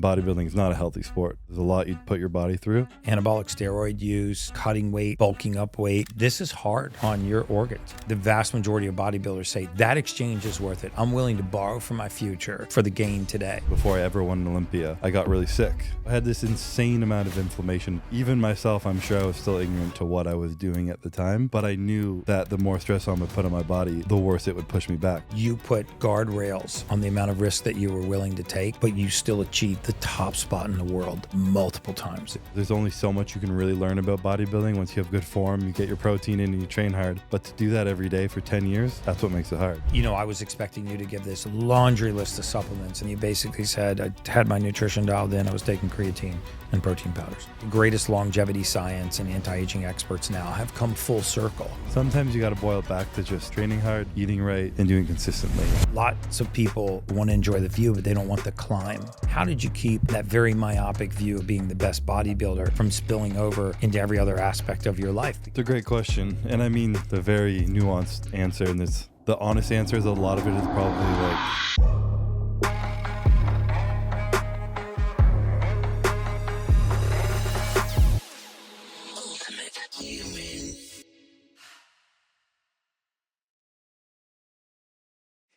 bodybuilding is not a healthy sport. There's a lot you'd put your body through. Anabolic steroid use, cutting weight, bulking up weight. This is hard on your organs. The vast majority of bodybuilders say that exchange is worth it. I'm willing to borrow from my future for the gain today. Before I ever won an Olympia, I got really sick. I had this insane amount of inflammation. Even myself, I'm sure I was still ignorant to what I was doing at the time, but I knew that the more stress I would put on my body, the worse it would push me back. You put guardrails on the amount of risk that you were willing to take, but you still achieved the top spot in the world multiple times. There's only so much you can really learn about bodybuilding. Once you have good form, you get your protein in and you train hard. But to do that every day for 10 years, that's what makes it hard. You know, I was expecting you to give this laundry list of supplements, and you basically said, I had my nutrition dialed in, I was taking creatine and protein powders. The greatest longevity science and anti-aging experts now have come full circle. Sometimes you got to boil it back to just training hard, eating right, and doing consistently. Lots of people want to enjoy the view, but they don't want the climb. How did you keep that very myopic view of being the best bodybuilder from spilling over into every other aspect of your life? It's a great question. And I mean, the very nuanced answer, and the honest answer is a lot of it is probably like...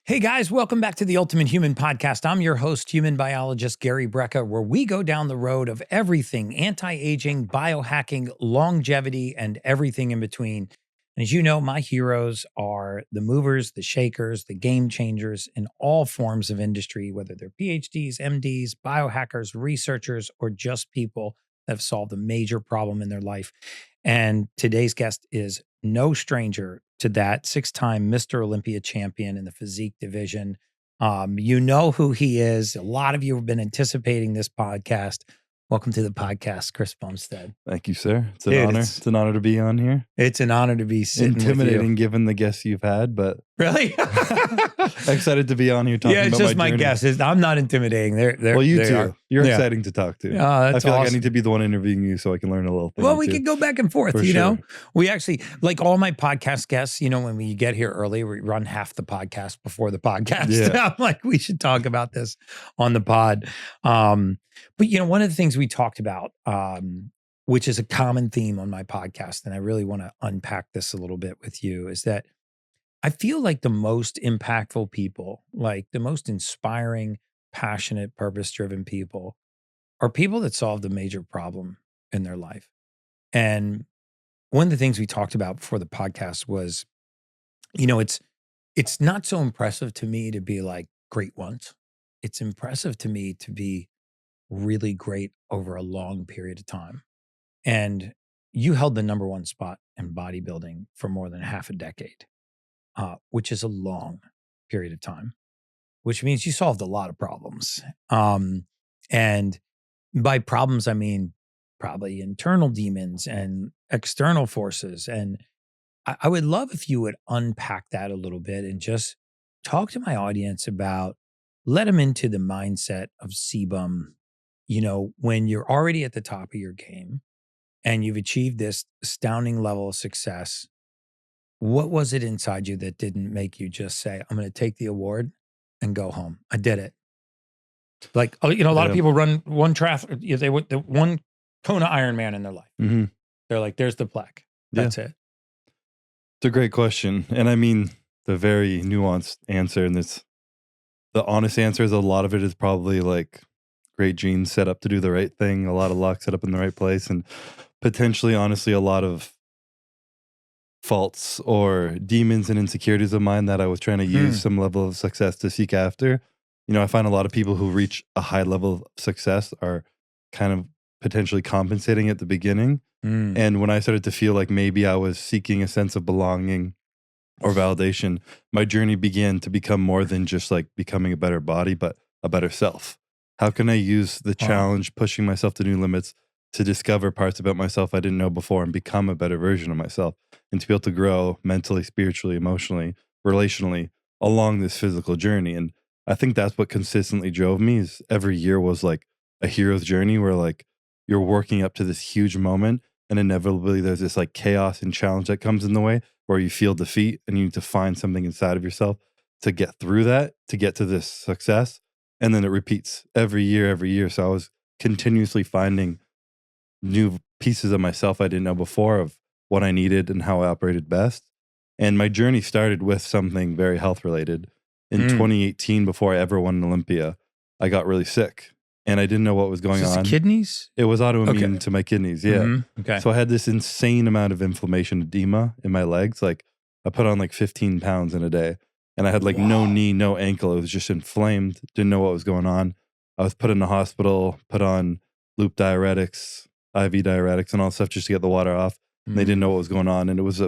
Hey guys, welcome back to the Ultimate Human Podcast. I'm your host, human biologist Gary Brecka, where we go down the road of everything anti-aging, biohacking, longevity, and everything in between. And as you know, my heroes are the movers, the shakers, the game changers in all forms of industry, whether they're PhDs, MDs, biohackers, researchers, or just people that have solved a major problem in their life. And today's guest is no stranger to that, 6-time Mr. Olympia champion in the physique division. You know who he is. A lot of you have been anticipating this podcast. Welcome to the podcast, Chris Bumstead. Thank you, sir. It's an honor. It's an honor to be on here. It's an honor to be sitting with you. Intimidating given the guests you've had, but really excited to be on here talking about it's just my guests. I'm not intimidating. Well, you too. You're exciting to talk to. That's I feel awesome. like I need to be the one interviewing you so I can learn a little thing. Well, we could go back and forth, For you know? sure. We actually, like all my podcast guests, you know, when we get here early, we run half the podcast before the podcast. Yeah. I'm like, we should talk about this on the pod. But, you know, one of the things we talked about, which is a common theme on my podcast, and I really want to unpack this a little bit with you, is that I feel like the most impactful people, like the most inspiring, passionate, purpose-driven people are people that solved a major problem in their life. And one of the things we talked about before the podcast was, you know, it's not so impressive to me to be like great once. It's impressive to me to be really great over a long period of time. And you held the #1 spot in bodybuilding for more than half a decade, which is a long period of time, which means you solved a lot of problems. And by problems, I mean probably internal demons and external forces. And I would love if you would unpack that a little bit and just talk to my audience about, let them into the mindset of sebum. You know, when you're already at the top of your game and you've achieved this astounding level of success, what was it inside you that didn't make you just say, I'm going to take the award and go home? I did it. Like, you know, a lot of people run one one Kona Ironman in their life. Mm-hmm. They're like, there's the plaque. That's it. It's a great question. And I mean, the very nuanced answer, and the honest answer is a lot of it is probably like great genes set up to do the right thing, a lot of luck set up in the right place, and potentially, honestly, a lot of faults or demons and insecurities of mine that I was trying to use some level of success to seek after. You know, I find a lot of people who reach a high level of success are kind of potentially compensating at the beginning. And when I started to feel like maybe I was seeking a sense of belonging or validation, my journey began to become more than just like becoming a better body, but a better self. How can I use the challenge, pushing myself to new limits, to discover parts about myself I didn't know before and become a better version of myself, and to be able to grow mentally, spiritually, emotionally, relationally along this physical journey? And I think that's what consistently drove me. Is every year was like a hero's journey where like you're working up to this huge moment, and inevitably there's this like chaos and challenge that comes in the way where you feel defeat and you need to find something inside of yourself to get through that, to get to this success. And then it repeats every year. So I was continuously finding new pieces of myself I didn't know before of what I needed and how I operated best. And my journey started with something very health related. In 2018, before I ever won an Olympia, I got really sick and I didn't know what was going on. Kidneys? It was autoimmune to my kidneys. Yeah. Mm-hmm. Okay. So I had this insane amount of inflammation, edema in my legs. Like I put on like 15 pounds in a day and I had like no knee, no ankle. It was just inflamed. Didn't know what was going on. I was put in the hospital, put on loop diuretics, IV diuretics and all that stuff just to get the water off. And they didn't know what was going on. And it was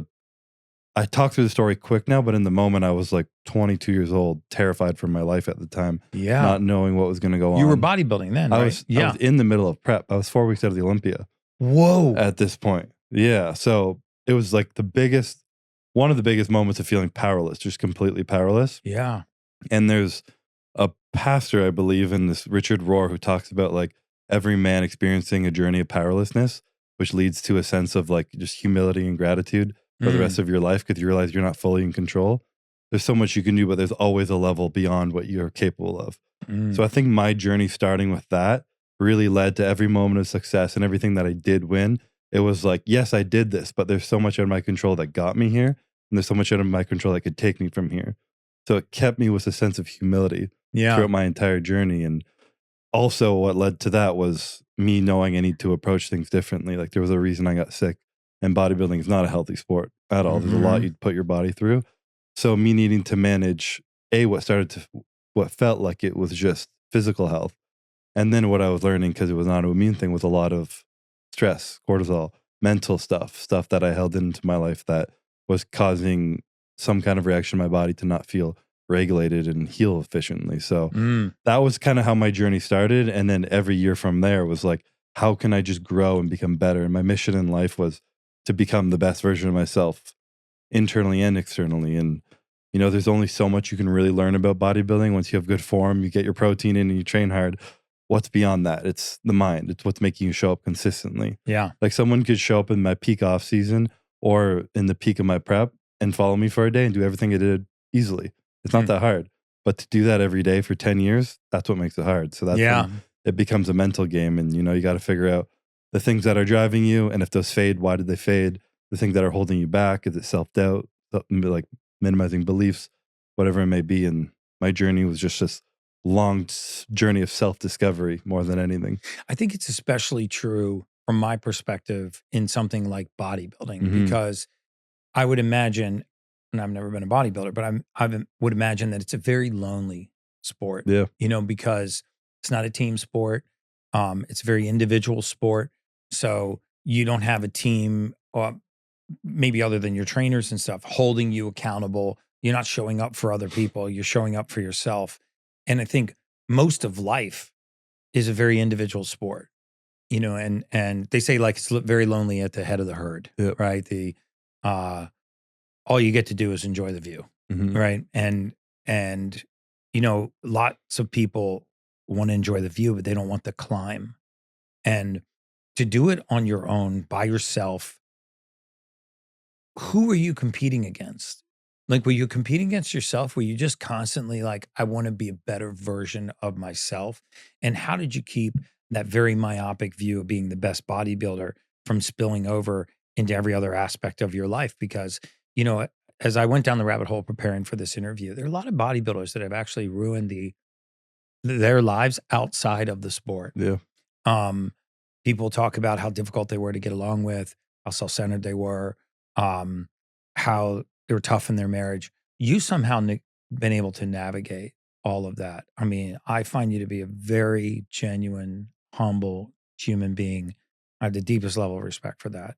I talk through the story quick now, but in the moment I was like 22 years old, terrified for my life at the time. Yeah. Not knowing what was going to go on. You were bodybuilding then, right? I was in the middle of prep. I was 4 weeks out of the Olympia. Whoa. At this point. Yeah. So it was like one of the biggest moments of feeling powerless, just completely powerless. Yeah. And there's a pastor, I believe, in this Richard Rohr, who talks about like every man experiencing a journey of powerlessness, which leads to a sense of like just humility and gratitude for the rest of your life because you realize you're not fully in control. There's so much you can do, but there's always a level beyond what you're capable of. So I think my journey starting with that really led to every moment of success and everything that I did win. It was like, yes, I did this, but there's so much out of my control that got me here. And there's so much out of my control that could take me from here. So it kept me with a sense of humility throughout my entire journey. And also what led to that was me knowing I need to approach things differently. Like there was a reason I got sick. And bodybuilding is not a healthy sport at all. There's a lot you'd put your body through. So me needing to manage what felt like it was just physical health. And then what I was learning, because it was an autoimmune thing, was a lot of stress, cortisol, mental stuff that I held into my life that was causing some kind of reaction in my body to not feel regulated and heal efficiently. So that was kind of how my journey started. And then every year from there was like, how can I just grow and become better? And my mission in life was to become the best version of myself internally and externally. And, you know, there's only so much you can really learn about bodybuilding. Once you have good form, you get your protein in and you train hard. What's beyond that? It's the mind. It's what's making you show up consistently. Yeah. Like someone could show up in my peak off season or in the peak of my prep and follow me for a day and do everything I did easily. It's not that hard. But to do that every day for 10 years, that's what makes it hard. So that's when it becomes a mental game. And, you know, you got to figure out the things that are driving you. And if those fade, why did they fade? The things that are holding you back, is it self-doubt, like minimizing beliefs, whatever it may be. And my journey was just this long journey of self-discovery more than anything. I think it's especially true from my perspective in something like bodybuilding, because I would imagine, and I've never been a bodybuilder, but I would imagine that it's a very lonely sport. Yeah. You know, because it's not a team sport. It's a very individual sport. So you don't have a team, maybe other than your trainers and stuff, holding you accountable. You're not showing up for other people. You're showing up for yourself. And I think most of life is a very individual sport, you know, and they say like it's very lonely at the head of the herd, right? All you get to do is enjoy the view, right? And you know, lots of people want to enjoy the view, but they don't want the climb. And to do it on your own, by yourself, who are you competing against? Like, were you competing against yourself? Were you just constantly like, I want to be a better version of myself? And how did you keep that very myopic view of being the best bodybuilder from spilling over into every other aspect of your life? Because, you know, as I went down the rabbit hole preparing for this interview, there are a lot of bodybuilders that have actually ruined their lives outside of the sport. Yeah. People talk about how difficult they were to get along with, how self-centered they were, how they were tough in their marriage. You somehow been able to navigate all of that. I mean, I find you to be a very genuine, humble human being. I have the deepest level of respect for that.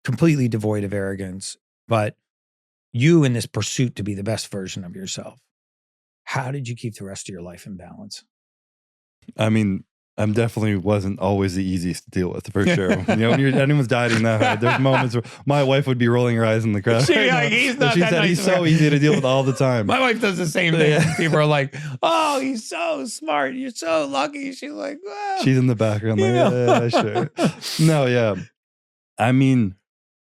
Completely devoid of arrogance, but you in this pursuit to be the best version of yourself. How did you keep the rest of your life in balance? I mean, I definitely wasn't always the easiest to deal with, for sure. You know, when anyone's dieting that hard, there's moments where my wife would be rolling her eyes in the crowd. She said he's so easy to deal with all the time. My wife does the same thing. Yeah. People are like, oh, he's so smart. You're so lucky. She's like, well. She's in the background like, yeah, sure. No, yeah. I mean,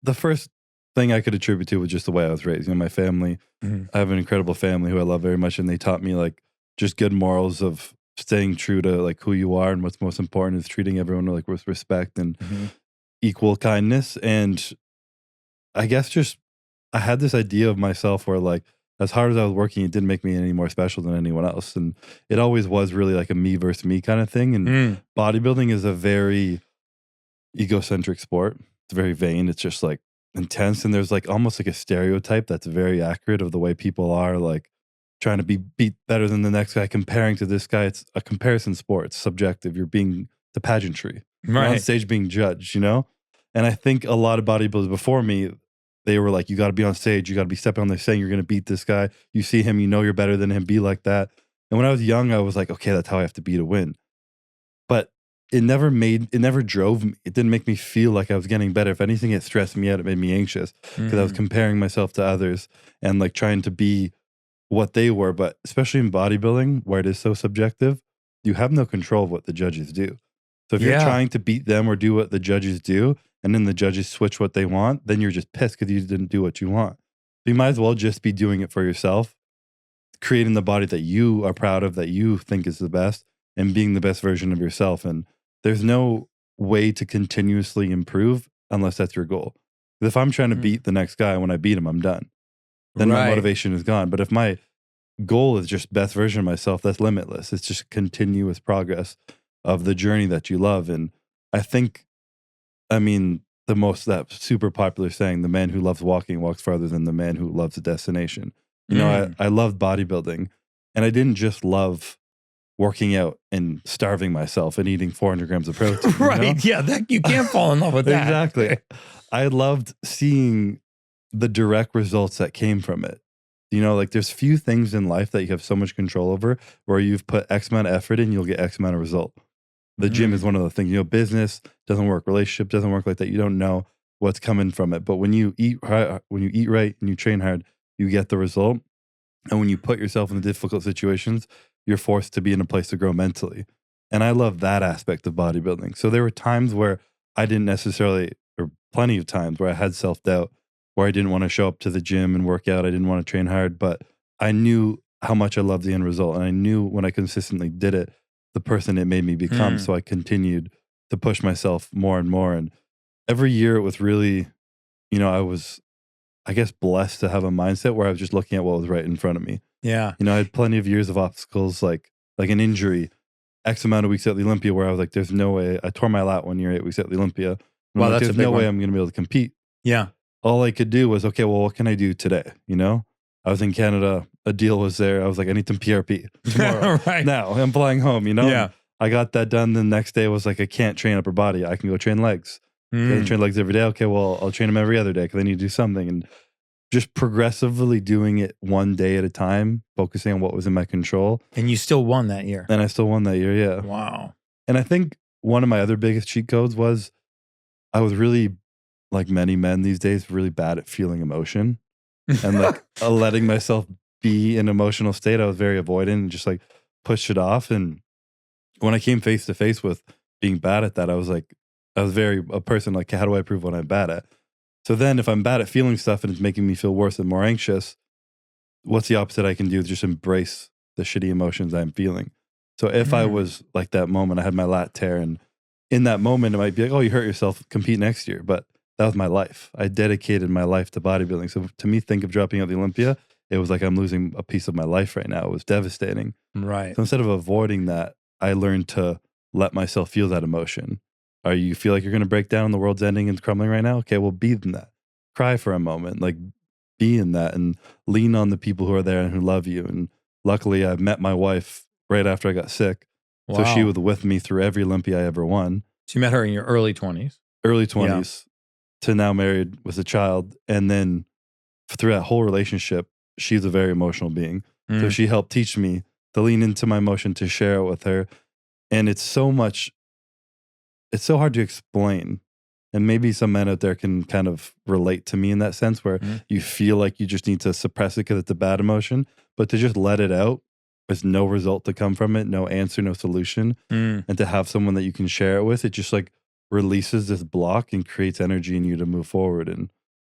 the first thing I could attribute to was just the way I was raised. You know, my family, I have an incredible family who I love very much. And they taught me like just good morals of staying true to like who you are, and what's most important is treating everyone like with respect and equal kindness. And I guess just I had this idea of myself where like as hard as I was working, it didn't make me any more special than anyone else. And it always was really like a me versus me kind of thing. And bodybuilding is a very egocentric sport. It's very vain. It's just like intense. And there's like almost like a stereotype that's very accurate of the way people are like trying to be beat better than the next guy, comparing to this guy. It's a comparison sport. It's subjective. You're being the pageantry. You're on stage being judged, you know? And I think a lot of bodybuilders before me, they were like, you got to be on stage. You got to be stepping on there saying you're going to beat this guy. You see him, you know you're better than him. Be like that. And when I was young, I was like, okay, that's how I have to be to win. But it never drove me. It didn't make me feel like I was getting better. If anything, it stressed me out. It made me anxious because I was comparing myself to others and like trying to be what they were. But especially in bodybuilding, where it is so subjective, you have no control of what the judges do. So if you're trying to beat them or do what the judges do, and then the judges switch what they want, then you're just pissed because you didn't do what you want. So you might as well just be doing it for yourself, creating the body that you are proud of, that you think is the best, and being the best version of yourself. And there's no way to continuously improve unless that's your goal. Because if I'm trying to beat the next guy, when I beat him, I'm done. Then my motivation is gone. But if my goal is just best version of myself, that's limitless. It's just continuous progress of the journey that you love. And I think, I mean, that super popular saying, the man who loves walking walks farther than the man who loves the destination. You know, I loved bodybuilding, and I didn't just love working out and starving myself and eating 400 grams of protein. Right. You know? Yeah. You can't fall in love with that. Exactly. I loved seeing the direct results that came from it. You know, like there's few things in life that you have so much control over where you've put X amount of effort in, you'll get X amount of result. The gym is one of the things, you know, business doesn't work, relationship doesn't work like that. You don't know what's coming from it. But when you eat right and you train hard, you get the result. And when you put yourself in the difficult situations, you're forced to be in a place to grow mentally. And I love that aspect of bodybuilding. So there were times where I didn't necessarily, or plenty of times where I had self-doubt, where I didn't want to show up to the gym and work out. I didn't want to train hard, but I knew how much I loved the end result. And I knew when I consistently did it, the person it made me become. So I continued to push myself more and more. And every year it was really, you know, I was, I guess, blessed to have a mindset where I was just looking at what was right in front of me. Yeah. You know, I had plenty of years of obstacles, like an injury, X amount of weeks at the Olympia, where I was like, there's no way. I tore my lat 1 year, 8 weeks at the Olympia. Well, like, that's there's no way I'm going to be able to compete. Yeah. All I could do was, okay, well, what can I do today? You know, I was in Canada, a deal was there. I was like, I need some PRP tomorrow. Now I'm flying home, you know? Yeah. I got that done. The next day was like, I can't train upper body. I can go train legs. I train legs every day. Okay, well, I'll train them every other day because I need to do something. And just progressively doing it one day at a time, focusing on what was in my control. And you still won that year. And I still won that year, yeah. Wow. And I think one of my other biggest cheat codes was I was really, like many men these days, really bad at feeling emotion and like letting myself be in an emotional state. I was very avoidant and just like pushed it off. And when I came face to face with being bad at that, I was very a person like, how do I prove what I'm bad at? So then if I'm bad at feeling stuff and it's making me feel worse and more anxious, what's the opposite I can do? Just embrace the shitty emotions I'm feeling. So if I was like that moment, I had my lat tear, and in that moment, it might be like, oh, you hurt yourself, compete next year. But that was my life. I dedicated my life to bodybuilding. So to me, think of dropping out the Olympia, it was like I'm losing a piece of my life right now. It was devastating. Right. So instead of avoiding that, I learned to let myself feel that emotion. Or you feel like you're going to break down and the world's ending and crumbling right now? Okay, well, be in that. Cry for a moment. Like, be in that and lean on the people who are there and who love you. And luckily, I met my wife right after I got sick. Wow. So she was with me through every Olympia I ever won. So you met her in your early 20s? Early 20s to now married with a child. And then through that whole relationship, she's a very emotional being. So she helped teach me to lean into my emotion, to share it with her. And it's so hard to explain. And maybe some men out there can kind of relate to me in that sense where you feel like you just need to suppress it because it's a bad emotion, but to just let it out, there's no result to come from it, no answer, no solution. And to have someone that you can share it with, it just like releases this block and creates energy in you to move forward. And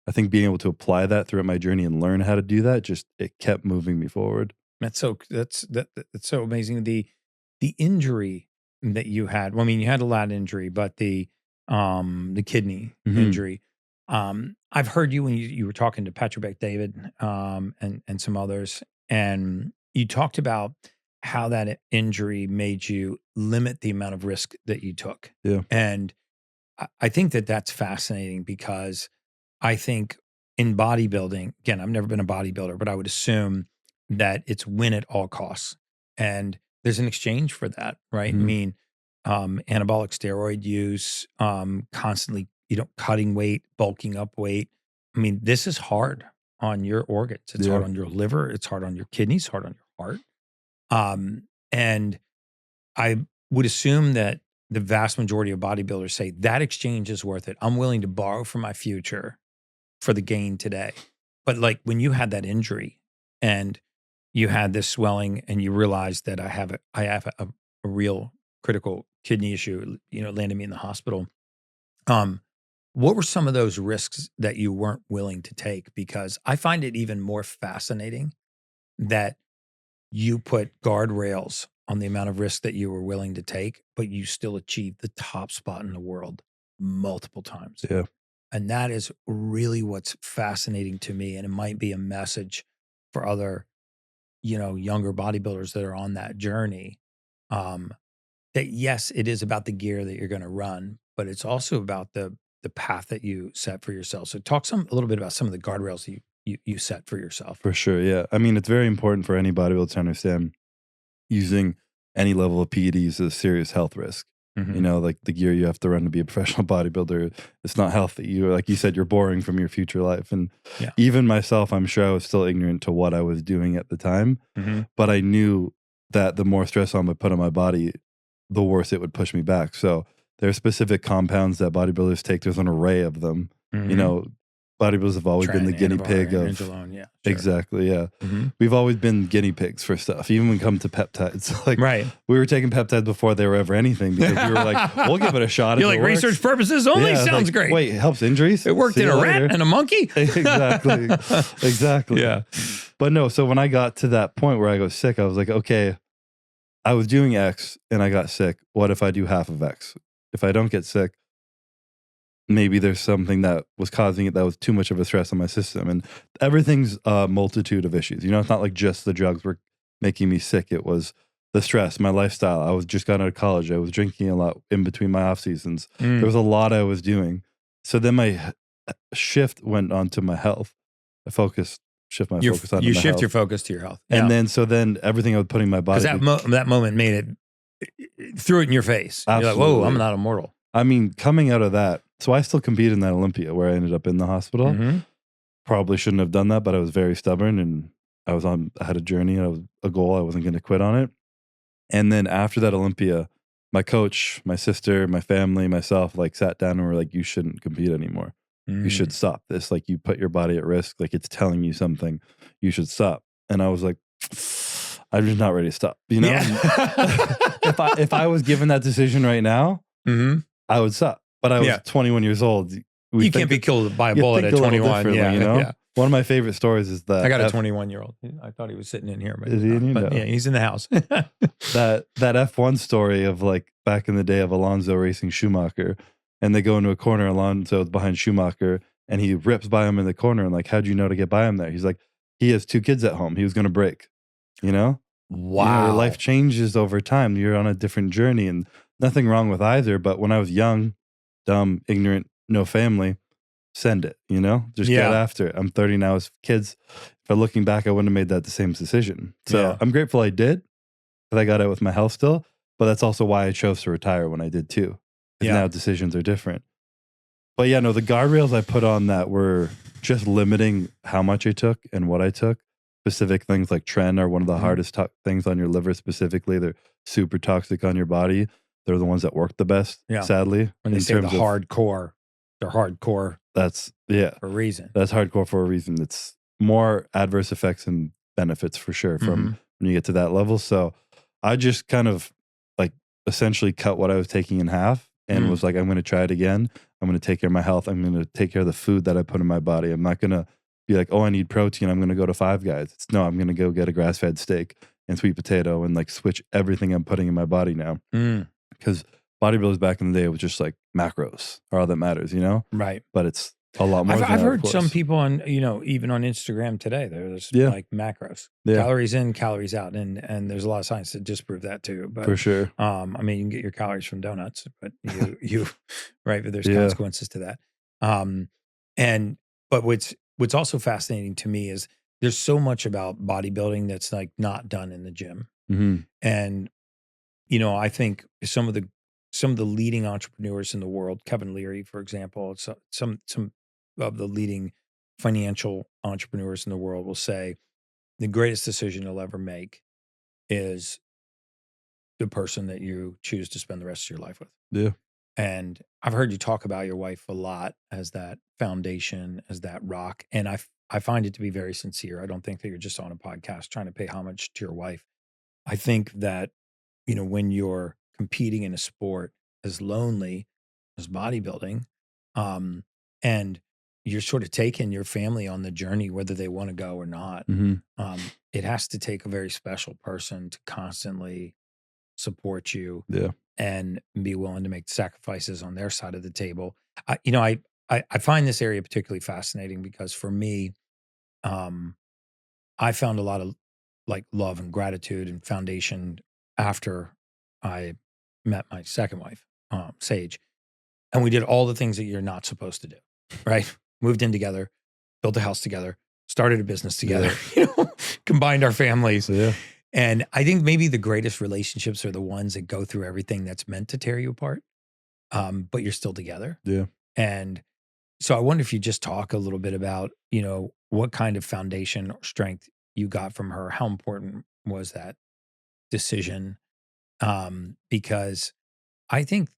I think being able to apply that throughout my journey and learn how to do that, just it kept moving me forward. That's so amazing. The injury that you had. Well, I mean, you had a lat injury, but the kidney injury. I've heard you when you were talking to Patrick David and some others, and you talked about how that injury made you limit the amount of risk that you took. Yeah. And I think that that's fascinating because I think in bodybuilding, again, I've never been a bodybuilder, but I would assume that it's win at all costs. And there's an exchange for that, right? I mean, anabolic steroid use, constantly, cutting weight, bulking up weight. I mean, this is hard on your organs. It's hard on your liver. It's hard on your kidneys, hard on your heart. And I would assume that the vast majority of bodybuilders say that exchange is worth it. I'm willing to borrow from my future for the gain today. But like when you had that injury and you had this swelling and you realized that I have a real critical kidney issue, landed me in the hospital. What were some of those risks that you weren't willing to take? Because I find it even more fascinating that you put guardrails on the amount of risk that you were willing to take, but you still achieved the top spot in the world multiple times. Yeah. And that is really what's fascinating to me. And it might be a message for other, younger bodybuilders that are on that journey. That yes, it is about the gear that you're going to run, but it's also about the path that you set for yourself. So talk a little bit about some of the guardrails that you set for yourself. For sure. Yeah. I mean, it's very important for any bodybuilder to understand using any level of PED is a serious health risk. Like the gear you have to run to be a professional bodybuilder, it's not healthy. Like you said, you're boring from your future life. And even myself, I'm sure I was still ignorant to what I was doing at the time, but I knew that the more stress I put on my body, the worse it would push me back. So there are specific compounds that bodybuilders take. There's an array of them. Bodybuilders have always been the guinea pig of Sure. Exactly. Yeah. We've always been guinea pigs for stuff, even when it comes to peptides. Like we were taking peptides before they were ever anything because we were like, we'll give it a shot. You're like, research purposes only? Sounds great. Wait, it helps injuries? It worked in a rat and a monkey? Exactly. Yeah. But no, so when I got to that point where I got sick, I was like, okay, I was doing X and I got sick. What if I do half of X? If I don't get sick, maybe there's something that was causing it that was too much of a stress on my system. And everything's a multitude of issues. It's not like just the drugs were making me sick. It was the stress, my lifestyle. I was just got out of college. I was drinking a lot in between my off seasons. There was a lot I was doing. So then my shift went on to my health. Shift my focus on my shift health. Your focus to your health. And then everything I was putting my body. Because that moment made it, threw it in your face. Absolutely. You're like, whoa, I'm not immortal. I mean, coming out of that, so I still competed in that Olympia where I ended up in the hospital. Probably shouldn't have done that, but I was very stubborn and I had a journey and I was a goal. I wasn't going to quit on it. And then after that Olympia, my coach, my sister, my family, myself, sat down and were like, you shouldn't compete anymore. You should stop this. Like you put your body at risk. Like it's telling you something. You should stop. And I was like, I'm just not ready to stop. If I was given that decision right now, I would stop. But I was 21 years old. You can't be killed by a bullet at 21. Yeah. One of my favorite stories is that I got a 21-year-old. I thought he was sitting in here, but yeah, he's in the house. that F1 story of back in the day of Alonso racing Schumacher, and they go into a corner. Alonso's behind Schumacher, and he rips by him in the corner. And how'd you know to get by him there? He's like, he has 2 kids at home. He was going to break. Wow. Your life changes over time. You're on a different journey, and nothing wrong with either. But when I was young, dumb, ignorant, no family, send it, just get after it. I'm 30 now. As kids, if I'm looking back, I wouldn't have made that the same decision. So I'm grateful I did, because I got out with my health still, but that's also why I chose to retire when I did too. Now decisions are different. But the guardrails I put on that were just limiting how much I took and what I took. Specific things like tren are one of the hardest things on your liver specifically. They're super toxic on your body. They're the ones that work the best, sadly. When they say hardcore, they're hardcore. That's, for a reason. That's hardcore for a reason. It's more adverse effects and benefits for sure from when you get to that level. So I just kind of essentially cut what I was taking in half and was like, I'm going to try it again. I'm going to take care of my health. I'm going to take care of the food that I put in my body. I'm not going to be like, oh, I need protein, I'm going to go to Five Guys. It's no, I'm going to go get a grass-fed steak and sweet potato and like switch everything I'm putting in my body now. Because bodybuilders back in the day was just like macros are all that matters, you know? Right. But it's a lot more. I've heard some people on, you know, even on Instagram today, there's like macros, calories in, calories out. And there's a lot of science to disprove that too. But for sure. I mean, you can get your calories from donuts, but you right, but there's consequences to that. But what's also fascinating to me is there's so much about bodybuilding that's like not done in the gym. And, you know, I think some of the leading entrepreneurs in the world, Kevin Leary, for example, some of the leading financial entrepreneurs in the world will say the greatest decision you'll ever make is the person that you choose to spend the rest of your life with. Yeah. And I've heard you talk about your wife a lot as that foundation, as that rock. And I find it to be very sincere. I don't think that you're just on a podcast trying to pay homage to your wife. I think that, you know, when you're competing in a sport as lonely as bodybuilding, and you're sort of taking your family on the journey, whether they want to go or not, it has to take a very special person to constantly support you and be willing to make sacrifices on their side of the table. I find this area particularly fascinating because for me, I found a lot of like love and gratitude and foundation after I met my second wife, Sage. And we did all the things that you're not supposed to do, right? Moved in together, built a house together, started a business together, you know, combined our families. And I think maybe the greatest relationships are the ones that go through everything that's meant to tear you apart, but you're still together. And so I wonder if you just talk a little bit about, you know, what kind of foundation or strength you got from her. How important was that decision? Because I think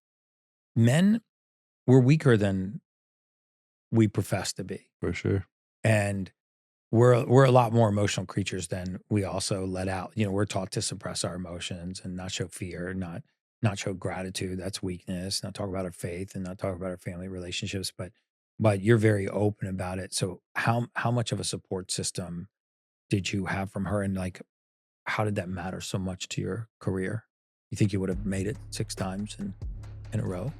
men were weaker than we profess to be. For sure. And we're a lot more emotional creatures than we also let out. You know, we're taught to suppress our emotions and not show fear, not show gratitude. That's weakness. Not talk about our faith and not talk about our family relationships. But you're very open about it. So how much of a support system did you have from her? And like, how did that matter so much to your career? You think you would have made it 6 times in a row?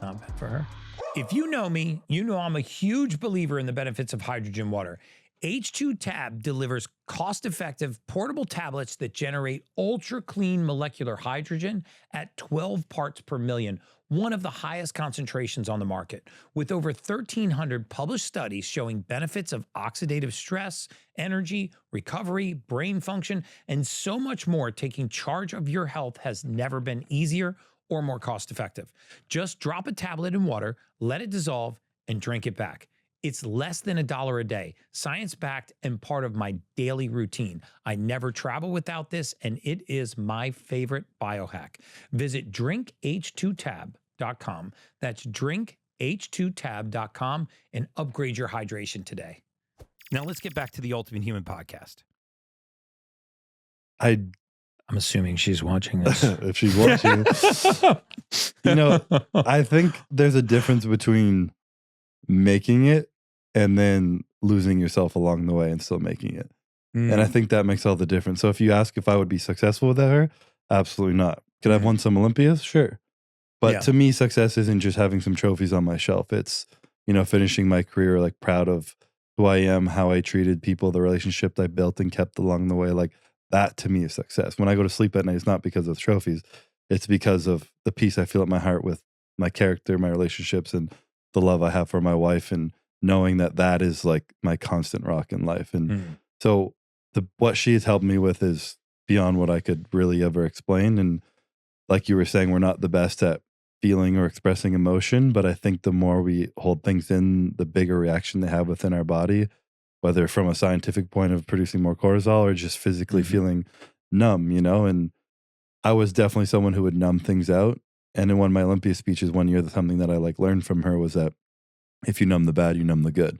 Not bad for her. If you know me, you know I'm a huge believer in the benefits of hydrogen water. H2 Tab delivers cost-effective portable tablets that generate ultra-clean molecular hydrogen at 12 parts per million, one of the highest concentrations on the market. With over 1,300 published studies showing benefits of oxidative stress, energy, recovery, brain function, and so much more, taking charge of your health has never been easier or more cost-effective. Just drop a tablet in water, let it dissolve, and drink it back. It's less than $1 a day, science-backed and part of my daily routine. I never travel without this, and it is my favorite biohack. Visit drinkhh2tab.com. That's drinkhh2tab.com and upgrade your hydration today. Now let's get back to the Ultimate Human podcast. I'm assuming she's watching this. If she's watching, you know, I think there's a difference between making it and then losing yourself along the way and still making it. And I think that makes all the difference. So if you ask if I would be successful without her, absolutely not. Could I have won some Olympias? Sure. But to me, success isn't just having some trophies on my shelf. It's, you know, finishing my career like proud of who I am, how I treated people, the relationship I built and kept along the way. Like that to me is success. When I go to sleep at night, it's not because of trophies. It's because of the peace I feel at my heart with my character, my relationships, and the love I have for my wife, and knowing that that is like my constant rock in life. And so what she has helped me with is beyond what I could really ever explain. And like you were saying, we're not the best at feeling or expressing emotion, but I think the more we hold things in, the bigger reaction they have within our body, whether from a scientific point of producing more cortisol or just physically feeling numb, you know? And I was definitely someone who would numb things out. And in one of my Olympia speeches one year, something that I like learned from her was that if you numb the bad, you numb the good.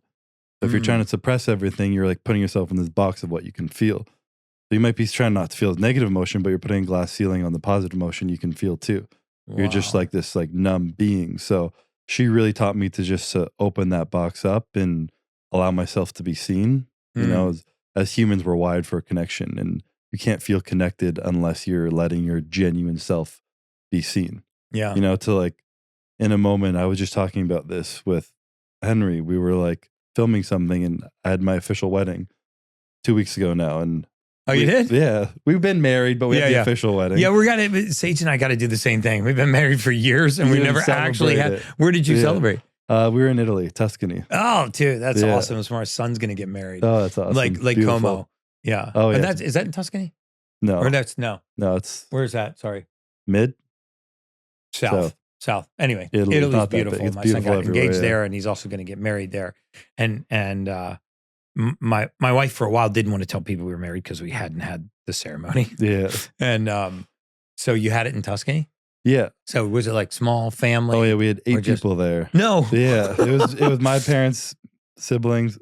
So if you're trying to suppress everything, you're like putting yourself in this box of what you can feel. So you might be trying not to feel negative emotion, but you're putting a glass ceiling on the positive emotion you can feel too. Wow. You're just like this like numb being. So she really taught me to just open that box up and allow myself to be seen. You know, as humans, we're wired for connection, and you can't feel connected unless you're letting your genuine self be seen. Yeah. You know, to like, in a moment, I was just talking about this with Henry. We were like filming something, and I had my official wedding 2 weeks ago now. And you did? Yeah. We've been married, but we had the official wedding. Yeah, Sage and I got to do the same thing. We've been married for years, and we never actually had. Where did you celebrate? We were in Italy, Tuscany. Oh, dude, that's awesome. It's where our son's going to get married. Oh, that's awesome. Like Como. Yeah. Oh, yeah. And is that in Tuscany? No. Or that's, no. No, it's. Where's that? Sorry. Mid? South. Anyway, Italy's beautiful. My son got engaged there, and he's also going to get married there. And my wife for a while didn't want to tell people we were married because we hadn't had the ceremony. Yeah. And so you had it in Tuscany? Yeah. So was it like small family? Oh yeah, we had 8 people there. No. Yeah, it was my parents, siblings,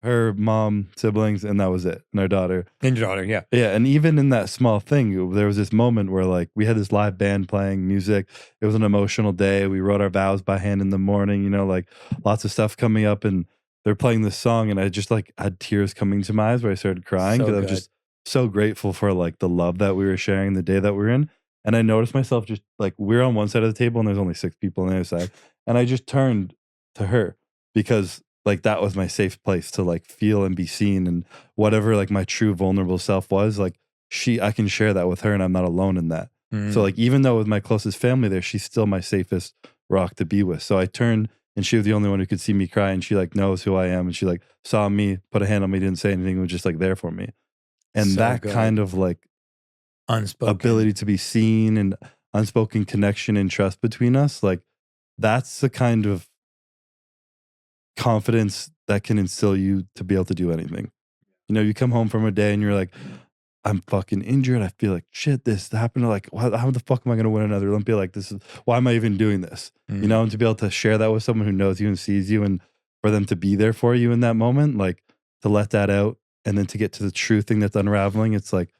her mom, siblings, and that was it. And our daughter. And your daughter, yeah. Yeah, and even in that small thing, there was this moment where like we had this live band playing music. It was an emotional day. We wrote our vows by hand in the morning, you know, like lots of stuff coming up, and they're playing this song, and I just like had tears coming to my eyes where I started crying because I was just so grateful for like the love that we were sharing the day that we were in. And I noticed myself just like, we're on one side of the table and there's only 6 people on the other side. And I just turned to her because like that was my safe place to like feel and be seen, and whatever like my true vulnerable self was, like I can share that with her, and I'm not alone in that. So like, even though with my closest family there, she's still my safest rock to be with. So I turned, and she was the only one who could see me cry, and she like knows who I am, and she like saw me, put a hand on me, didn't say anything, was just like there for me. And so that kind of like unspoken ability to be seen and unspoken connection and trust between us, like that's the kind of confidence that can instill you to be able to do anything. You know, you come home from a day and you're like, I'm fucking injured. I feel like shit, this happened. To like, how the fuck am I going to win another Olympia? Like why am I even doing this? You know, and to be able to share that with someone who knows you and sees you, and for them to be there for you in that moment, like to let that out, and then to get to the true thing that's unraveling. It's like,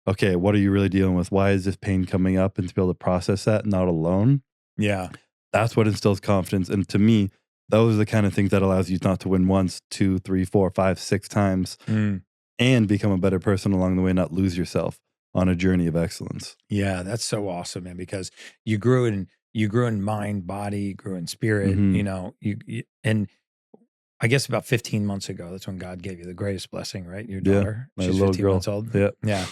okay, what are you really dealing with? Why is this pain coming up? And to be able to process that, not alone. Yeah. That's what instills confidence. And to me, those are the kind of things that allows you not to win once, 2, 3, 4, 5, 6 times and become a better person along the way, not lose yourself on a journey of excellence. Yeah, that's so awesome, man, because you grew in mind, body, you grew in spirit, you know, you and I guess about 15 months ago, that's when God gave you the greatest blessing, right? Your daughter, my she's little 15 girl. months old. Yeah. Yeah.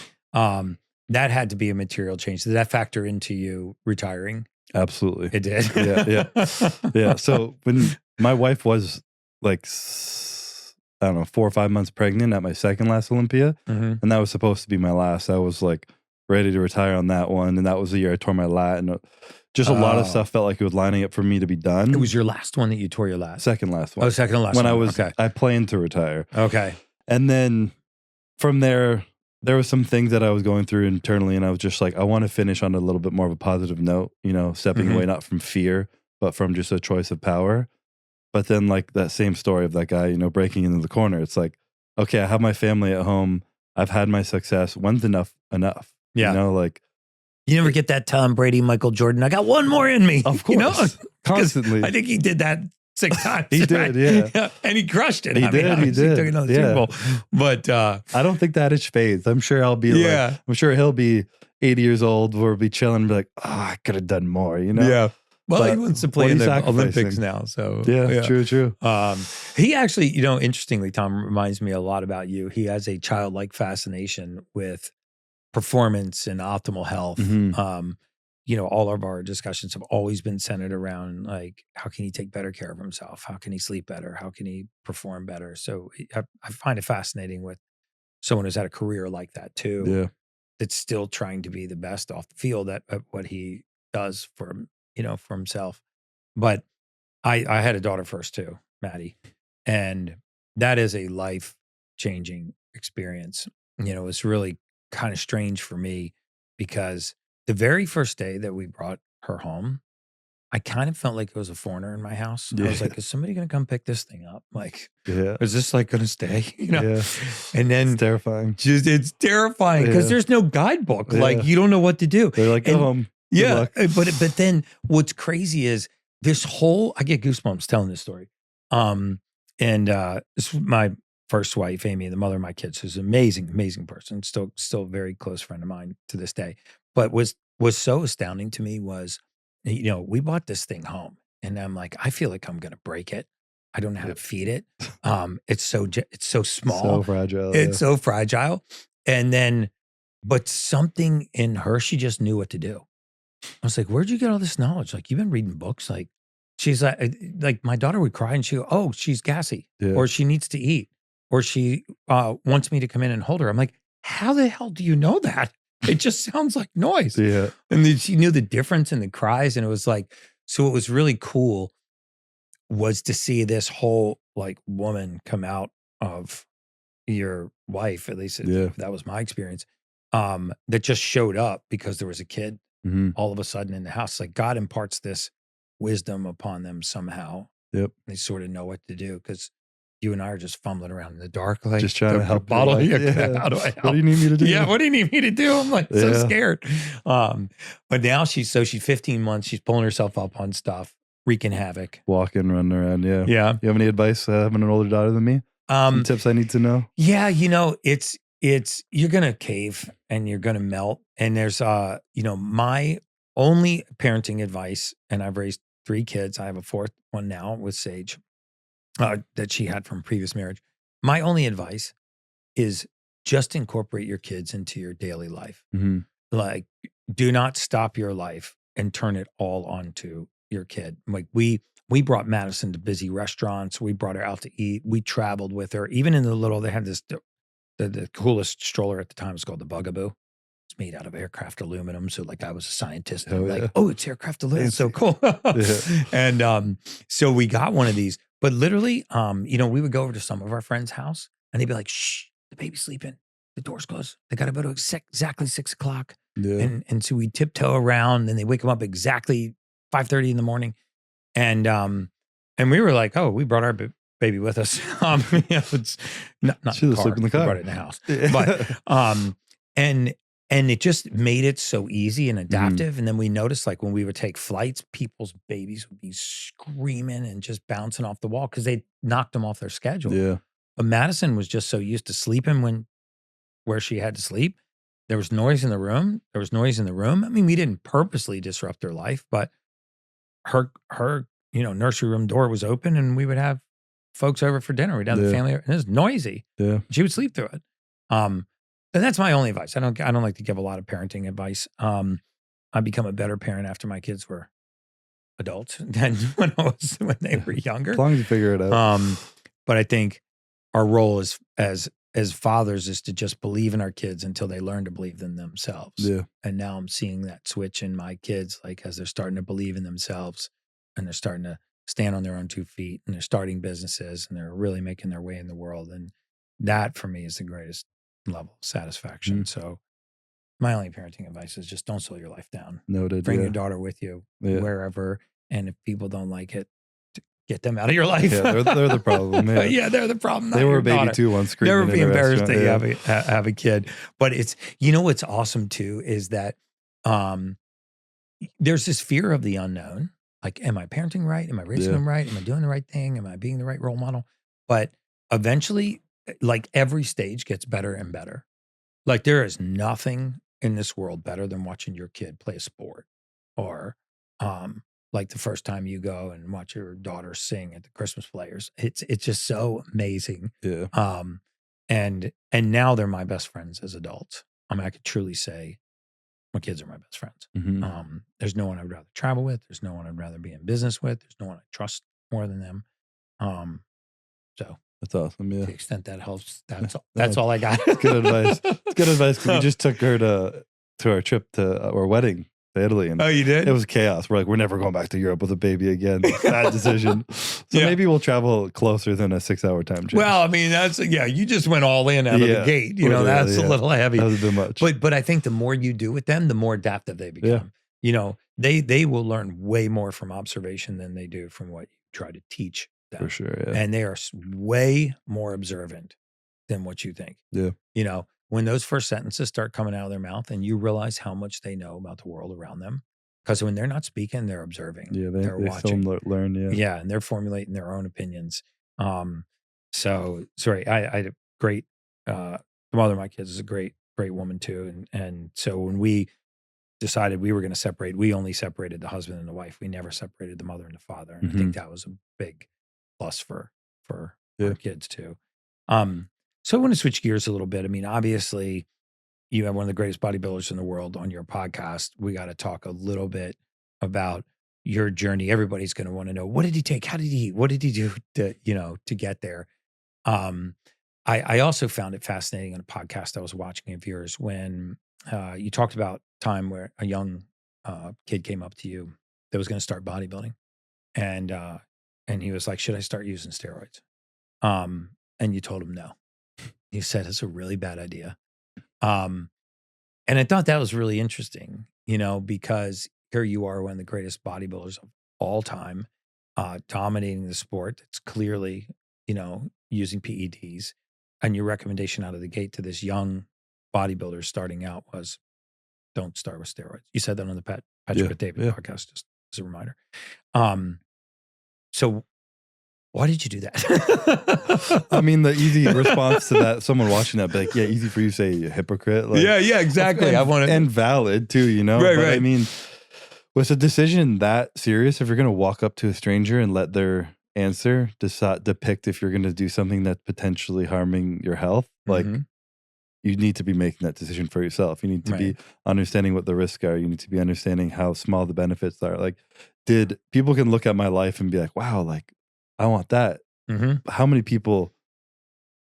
That had to be a material change. Did that factor into you retiring? Absolutely. It did. Yeah. So when my wife was like, I don't know, 4 or 5 months pregnant at my second last Olympia, and that was supposed to be my last. I was like ready to retire on that one, and that was the year I tore my lat, and just a lot of stuff felt like it was lining up for me to be done. It was your last one that you tore your lat? Second last one. Oh, second to last when one. I was, I planned to retire. Okay. And then from there were some things that I was going through internally, and I was just like, I want to finish on a little bit more of a positive note, you know, stepping away, not from fear, but from just a choice of power. But then like that same story of that guy, you know, breaking into the corner, it's like, okay, I have my family at home. I've had my success. When's enough? Yeah. You know, like. You never get that Tom Brady, Michael Jordan, I got one more in me. Of course. You know? Constantly. I think he did that 6 times. He did, yeah. And he crushed it. He did. He took another Super Bowl. But I don't think that itch fades. I'm sure I'll be like, I'm sure he'll be 80 years old. We'll be chilling and be like, oh, I could have done more, you know? Yeah. Well, but he wants to play in the Olympics now. So yeah. True. He actually, you know, interestingly, Tom reminds me a lot about you. He has a childlike fascination with performance and optimal health. You know, all of our discussions have always been centered around like, how can he take better care of himself? How can he sleep better? How can he perform better? So I find it fascinating with someone who's had a career like that too. Yeah. That's still trying to be the best off the field at what he does for, you know, for himself. But I had a daughter first too, Maddie. And that is a life-changing experience. You know, it's really kind of strange for me because the very first day that we brought her home, I kind of felt like it was a foreigner in my house. I was like, is somebody going to come pick this thing up? Like, is this like going to stay? You know? Yeah. And then it's terrifying. It's terrifying because there's no guidebook. Like, you don't know what to do. They're like, go home. Yeah. But then what's crazy is this whole, I get goosebumps telling this story. this was my first wife, Amy, the mother of my kids, who's an amazing person, still a very close friend of mine to this day. But was so astounding to me was, we bought this thing home, and I'm like, I feel like I'm going to break it. I don't know how to feed it. It's so small, So fragile. it's so fragile. And then, but something in her, she just knew what to do. I was like, where'd you get all this knowledge? Like, you've been reading books. Like, she's like my daughter would cry and she go, oh, she's gassy, or she needs to eat, or she wants me to come in and hold her. I'm like, how the hell do you know that? It just sounds like noise. Yeah. And then she knew the difference in the cries. And it was like, so what was really cool was to see this whole like woman come out of your wife, at least that was my experience, that just showed up because there was a kid all of a sudden in the house. Like, God imparts this wisdom upon them somehow. Yep. They sort of know what to do, because you and I are just fumbling around in the dark, like just trying to help. Bottle. Like, How do I help? What do you need me to do? Yeah, what do you need me to do? I'm like so scared. But now she's 15 months. She's pulling herself up on stuff, wreaking havoc, walking, running around. Yeah. Yeah. You have any advice having an older daughter than me? Some tips I need to know? Yeah, it's you're gonna cave and you're gonna melt. And there's my only parenting advice, and I've raised 3 kids. I have a 4th one now with Sage, that she had from previous marriage. My only advice is just incorporate your kids into your daily life. Like, do not stop your life and turn it all onto your kid. Like, we brought Madison to busy restaurants. We brought her out to eat. We traveled with her. Even in they had this, the coolest stroller at the time was called the Bugaboo. It's made out of aircraft aluminum. So like, I was a scientist. And like, oh, it's aircraft aluminum. It's so cool. And so we got one of these. But literally, we would go over to some of our friends' house and they'd be like, shh, the baby's sleeping. The door's closed. They got to go to exactly 6 o'clock. Yeah. And so we tiptoe around, and they wake them up exactly 5:30 in the morning. And we were like, oh, we brought our baby with us. It's not she in was the car. sleeping in the car. We brought it in the house. But and it just made it so easy and adaptive. And then we noticed, like, when we would take flights, people's babies would be screaming and just bouncing off the wall because they knocked them off their schedule. Yeah. But Madison was just so used to sleeping where she had to sleep. There was noise in the room. I mean, we didn't purposely disrupt her life, but her nursery room door was open, and we would have folks over for dinner. We'd have the family, and it was noisy. Yeah. She would sleep through it. And that's my only advice. I don't like to give a lot of parenting advice. I become a better parent after my kids were adults than when they were younger. As long as you figure it out. But I think our role as fathers is to just believe in our kids until they learn to believe in themselves. Yeah. And now I'm seeing that switch in my kids, like, as they're starting to believe in themselves and they're starting to stand on their own 2 feet, and they're starting businesses, and they're really making their way in the world. And that for me is the greatest level of satisfaction. So my only parenting advice is just don't slow your life down. Noted. Bring your daughter with you wherever. And if people don't like it, get them out of your life. Yeah, they're the problem. Yeah, they're the problem. They were a baby daughter. Too once. Never be embarrassed that you have a kid. But it's, what's awesome too is that there's this fear of the unknown. Like, am I parenting right? Am I raising them right? Am I doing the right thing? Am I being the right role model? But eventually, like, every stage gets better and better. Like, there is nothing in this world better than watching your kid play a sport, or like the first time you go and watch your daughter sing at the Christmas players. It's just so amazing. Yeah. And now they're my best friends as adults. I mean, I could truly say my kids are my best friends. There's no one I'd rather travel with. There's no one I'd rather be in business with. There's no one I trust more than them. So that's awesome. Yeah. To the extent that helps, that's all I got. Good advice. It's good advice. We just took her to our trip to our wedding to Italy. And oh, you did? It was chaos. We're like, we're never going back to Europe with a baby again. Bad decision. So maybe we'll travel closer than a 6-hour time change. Well, I mean, you just went all in out of the gate. That's a little heavy. That was a bit much. But I think the more you do with them, the more adaptive they become. Yeah. They will learn way more from observation than they do from what you try to teach them. For sure. Yeah. And they are way more observant than what you think. Yeah. When those first sentences start coming out of their mouth and you realize how much they know about the world around them, because when they're not speaking, they're observing. Yeah, they're watching. Still learn. Yeah. Yeah. And they're formulating their own opinions. So sorry, I had a great, the mother of my kids is a great woman too. And so when we decided we were going to separate, we only separated the husband and the wife. We never separated the mother and the father. And I think that was a big plus for our kids too. So I want to switch gears a little bit. I mean, obviously you have one of the greatest bodybuilders in the world on your podcast. We got to talk a little bit about your journey. Everybody's going to want to know, what did he take? How did he eat? What did he do to get there? I also found it fascinating on a podcast I was watching of yours when you talked about time where a young kid came up to you that was going to start bodybuilding, and he was like, "Should I start using steroids?" And you told him no. You said it's a really bad idea. And I thought that was really interesting, because here you are, one of the greatest bodybuilders of all time, dominating the sport. It's clearly, using PEDs, and your recommendation out of the gate to this young bodybuilder starting out was, don't start with steroids. You said that on the Patrick with David podcast, just as a reminder. So why did you do that? I mean, the easy response to that, someone watching that, be like, yeah, easy for you to say hypocrite. Like, yeah, exactly. And valid too, Right, but right. I mean, with a decision that serious, if you're going to walk up to a stranger and let their answer depict if you're going to do something that's potentially harming your health, like you need to be making that decision for yourself. You need to be understanding what the risks are. You need to be understanding how small the benefits are. Like, people can look at my life and be like, wow, like I want that. How many people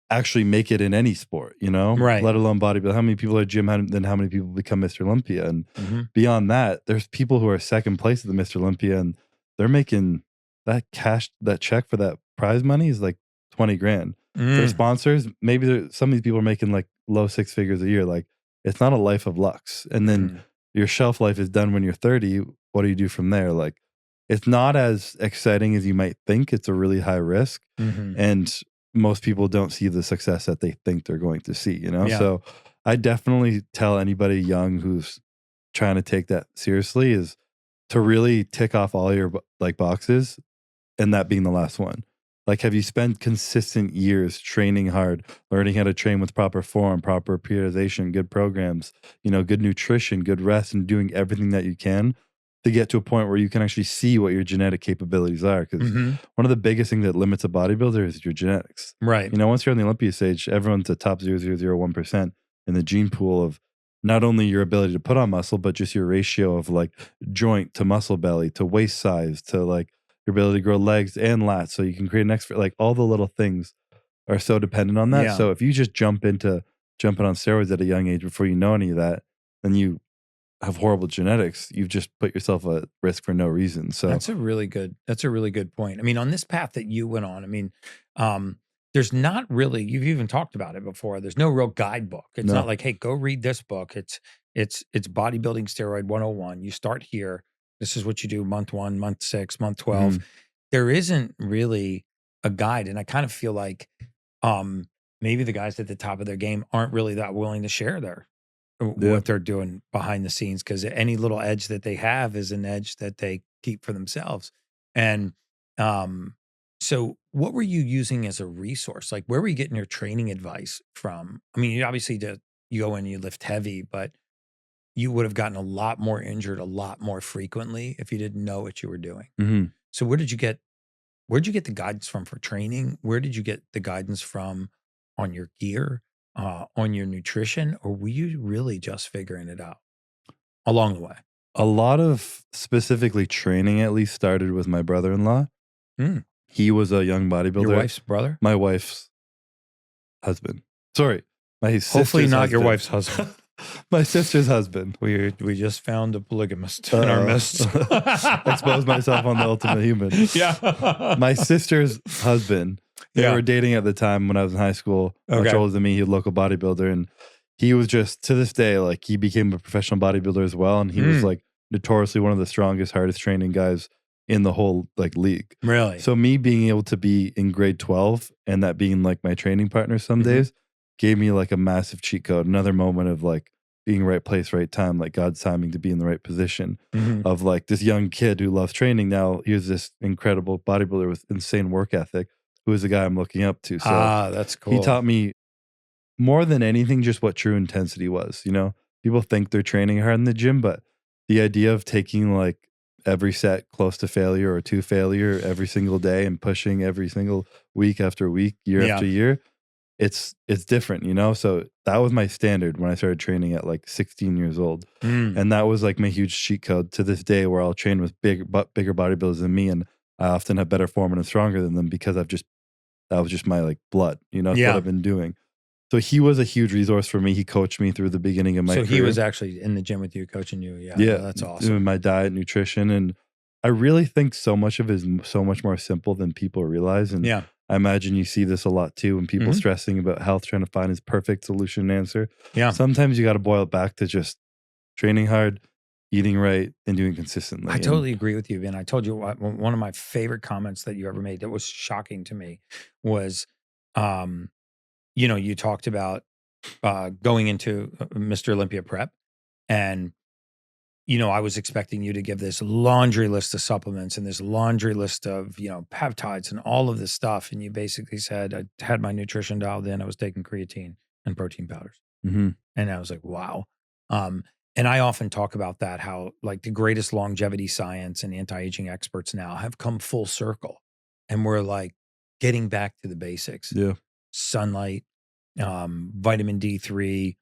actually make it in any sport, Right. Let alone bodybuilding? How many people are gym, then how many people become Mr. Olympia? And beyond that, there's people who are second place at the Mr. Olympia and they're making that check for that prize money is like 20 grand. Their sponsors, maybe some of these people are making like low six figures a year. Like, it's not a life of lux. And then your shelf life is done when you're 30. What do you do from there? Like, it's not as exciting as you might think. It's a really high risk. And most people don't see the success that they think they're going to see, So I definitely tell anybody young who's trying to take that seriously is to really tick off all your boxes, and that being the last one. Like, have you spent consistent years training hard, learning how to train with proper form, proper periodization, good programs, good nutrition, good rest, and doing everything that you can to get to a point where you can actually see what your genetic capabilities are? Because one of the biggest things that limits a bodybuilder is your genetics. Right. Once you're on the Olympia stage, everyone's a top 0.001% in the gene pool of not only your ability to put on muscle, but just your ratio of like joint to muscle belly to waist size to like your ability to grow legs and lats. So you can create an expert, like all the little things are so dependent on that. Yeah. So if you just jumping on steroids at a young age before you know any of that, then you have horrible genetics. You've just put yourself at risk for no reason. So that's a really good point. I mean, on this path that you went on, I mean, there's not really, you've even talked about it before. There's no real guidebook. It's not like, hey, go read this book. It's bodybuilding steroid 101. You start here. This is what you do month 1, month 6, month 12. There isn't really a guide. And I kind of feel like maybe the guys at the top of their game aren't really that willing to share what they're doing behind the scenes, because any little edge that they have is an edge that they keep for themselves. And so what were you using as a resource? Like, where were you getting your training advice from? I mean, you obviously you go in, you lift heavy, but you would have gotten a lot more injured a lot more frequently if you didn't know what you were doing. So where'd you get the guidance from for training? Where did you get the guidance from on your gear, on your nutrition, or were you really just figuring it out along the way? A lot of specifically training at least started with my brother-in-law. He was a young bodybuilder. Your wife's brother? My wife's husband. Sorry. My sister's Hopefully not husband. your wife's husband. My sister's husband. We just found a polygamist in our midst. Expose myself on the Ultimate Human. Yeah. My sister's husband. They were dating at the time when I was in high school. Much older than me. He was a local bodybuilder. And he was just, to this day, like, he became a professional bodybuilder as well. And he was like notoriously one of the strongest, hardest training guys in the whole like league. Really? So me being able to be in grade 12 and that being like my training partner some days gave me like a massive cheat code. Another moment of like being right place, right time, like God's timing to be in the right position of like this young kid who loves training. Now here's this incredible bodybuilder with insane work ethic who is the guy I'm looking up to. So that's cool. he taught me more than anything just what true intensity was. You know, people think they're training hard in the gym, but the idea of taking like every set close to failure or to failure every single day and pushing every single week after week, year after year, it's different, you know? So that was my standard when I started training at like 16 years old. And that was like my huge cheat code to this day, where I'll train with bigger bodybuilders than me. And I often have better form and I'm stronger than them because that was just my like blood, you know, it's what I've been doing. So he was a huge resource for me. He coached me through the beginning of my career. So he was actually in the gym with you, coaching you. Yeah, that's awesome. Doing my diet, nutrition. And I really think so much of it is so much more simple than people realize. And I imagine you see this a lot too when people stressing about health, trying to find his perfect solution and answer. Yeah. Sometimes you got to boil it back to just training hard, eating right, and doing consistently. I totally agree with you, Ben. I told you one of my favorite comments that you ever made that was shocking to me was, you know, you talked about going into Mr. Olympia prep, and you know, I was expecting you to give this laundry list of supplements and this laundry list of, you know, peptides and all of this stuff. And you basically said, I had my nutrition dialed in. I was taking creatine and protein powders. And I was like, wow. And I often talk about that, how like the greatest longevity science and anti-aging experts now have come full circle. And we're like getting back to the basics. Yeah. Sunlight, vitamin D3,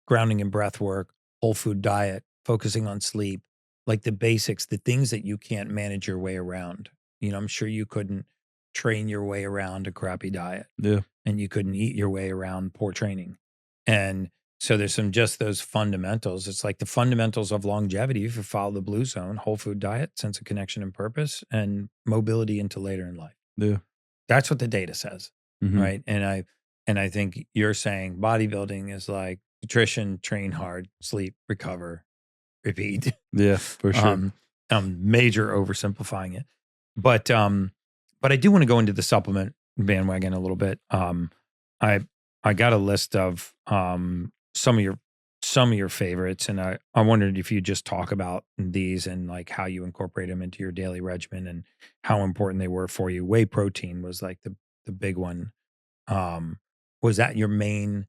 grounding and breath work, whole food diet, focusing on sleep, like the basics, the things that you can't manage your way around. You know, I'm sure you couldn't train your way around a crappy diet. Yeah. And you couldn't eat your way around poor training. And so there's just those fundamentals. It's like the fundamentals of longevity. If you follow the blue zone, whole food diet, sense of connection and purpose, and mobility into later in life. Yeah. That's what the data says. Right. And I think you're saying bodybuilding is like nutrition, train hard, sleep, recover, repeat. Yeah, for sure. Major oversimplifying it. But I do want to go into the supplement bandwagon a little bit. I got a list of some of your favorites, and I wondered if you just talk about these and like how you incorporate them into your daily regimen and how important they were for you. Whey protein was like the big one. Was that your main,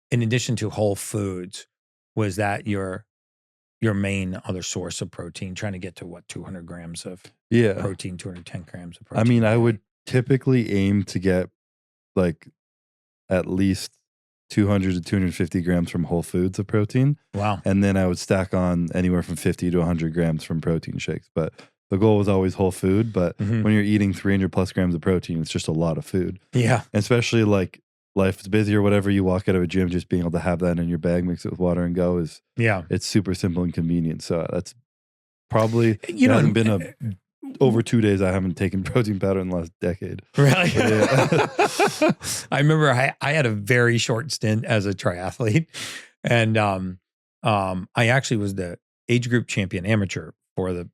in addition to whole foods, was that your main other source of protein, trying to get to what, 200 grams of protein, 210 grams of protein? I mean, I would typically aim to get like at least 200 to 250 grams from whole foods of protein. Wow. And then I would stack on anywhere from 50 to 100 grams from protein shakes. But the goal was always whole food. But when you're eating 300 plus grams of protein, it's just a lot of food. Yeah. And especially like life is busy or whatever, you walk out of a gym, just being able to have that in your bag, mix it with water and go is, it's super simple and convenient. So that's probably, you know, hasn't been over 2 days I haven't taken protein powder in the last decade. Really? Yeah. I remember I had a very short stint as a triathlete, and I actually was the age group champion amateur for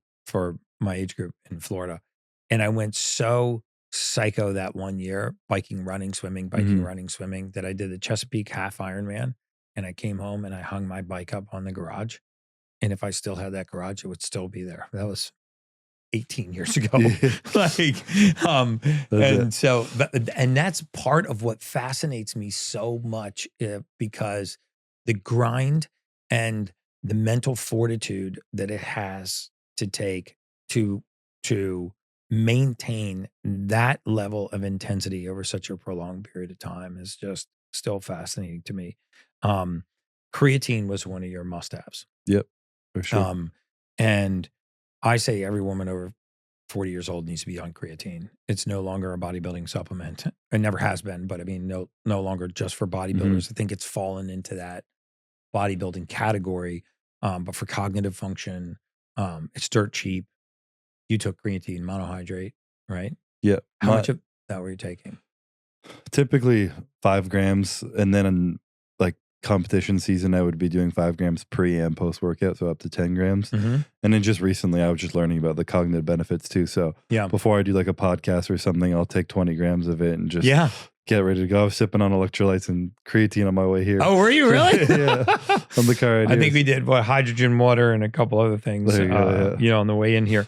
my age group in Florida. And I went so psycho that one year, biking, running, swimming, that I did the Chesapeake half Ironman, and I came home and I hung my bike up on the garage. And if I still had that garage, it would still be there. That was 18 years ago. And that's part of what fascinates me so much, because the grind and the mental fortitude that it has to take to maintain that level of intensity over such a prolonged period of time is just still fascinating to me. Creatine was one of your must-haves. Yep, for sure. And I say every woman over 40 years old needs to be on creatine. It's no longer a bodybuilding supplement. It never has been, but I mean, no longer just for bodybuilders. I think it's fallen into that bodybuilding category. But for cognitive function, it's dirt cheap. You took creatine monohydrate, right? Yeah. How much of that were you taking? Typically 5 grams. And then in like competition season, I would be doing 5 grams pre and post workout. So up to 10 grams. And then just recently I was just learning about the cognitive benefits too. So before I do like a podcast or something, I'll take 20 grams of it and just get ready to go. I was sipping on electrolytes and creatine on my way here. Oh, were you really? Yeah. On the car. I think we did hydrogen, water, and a couple other things, you know, on the way in here.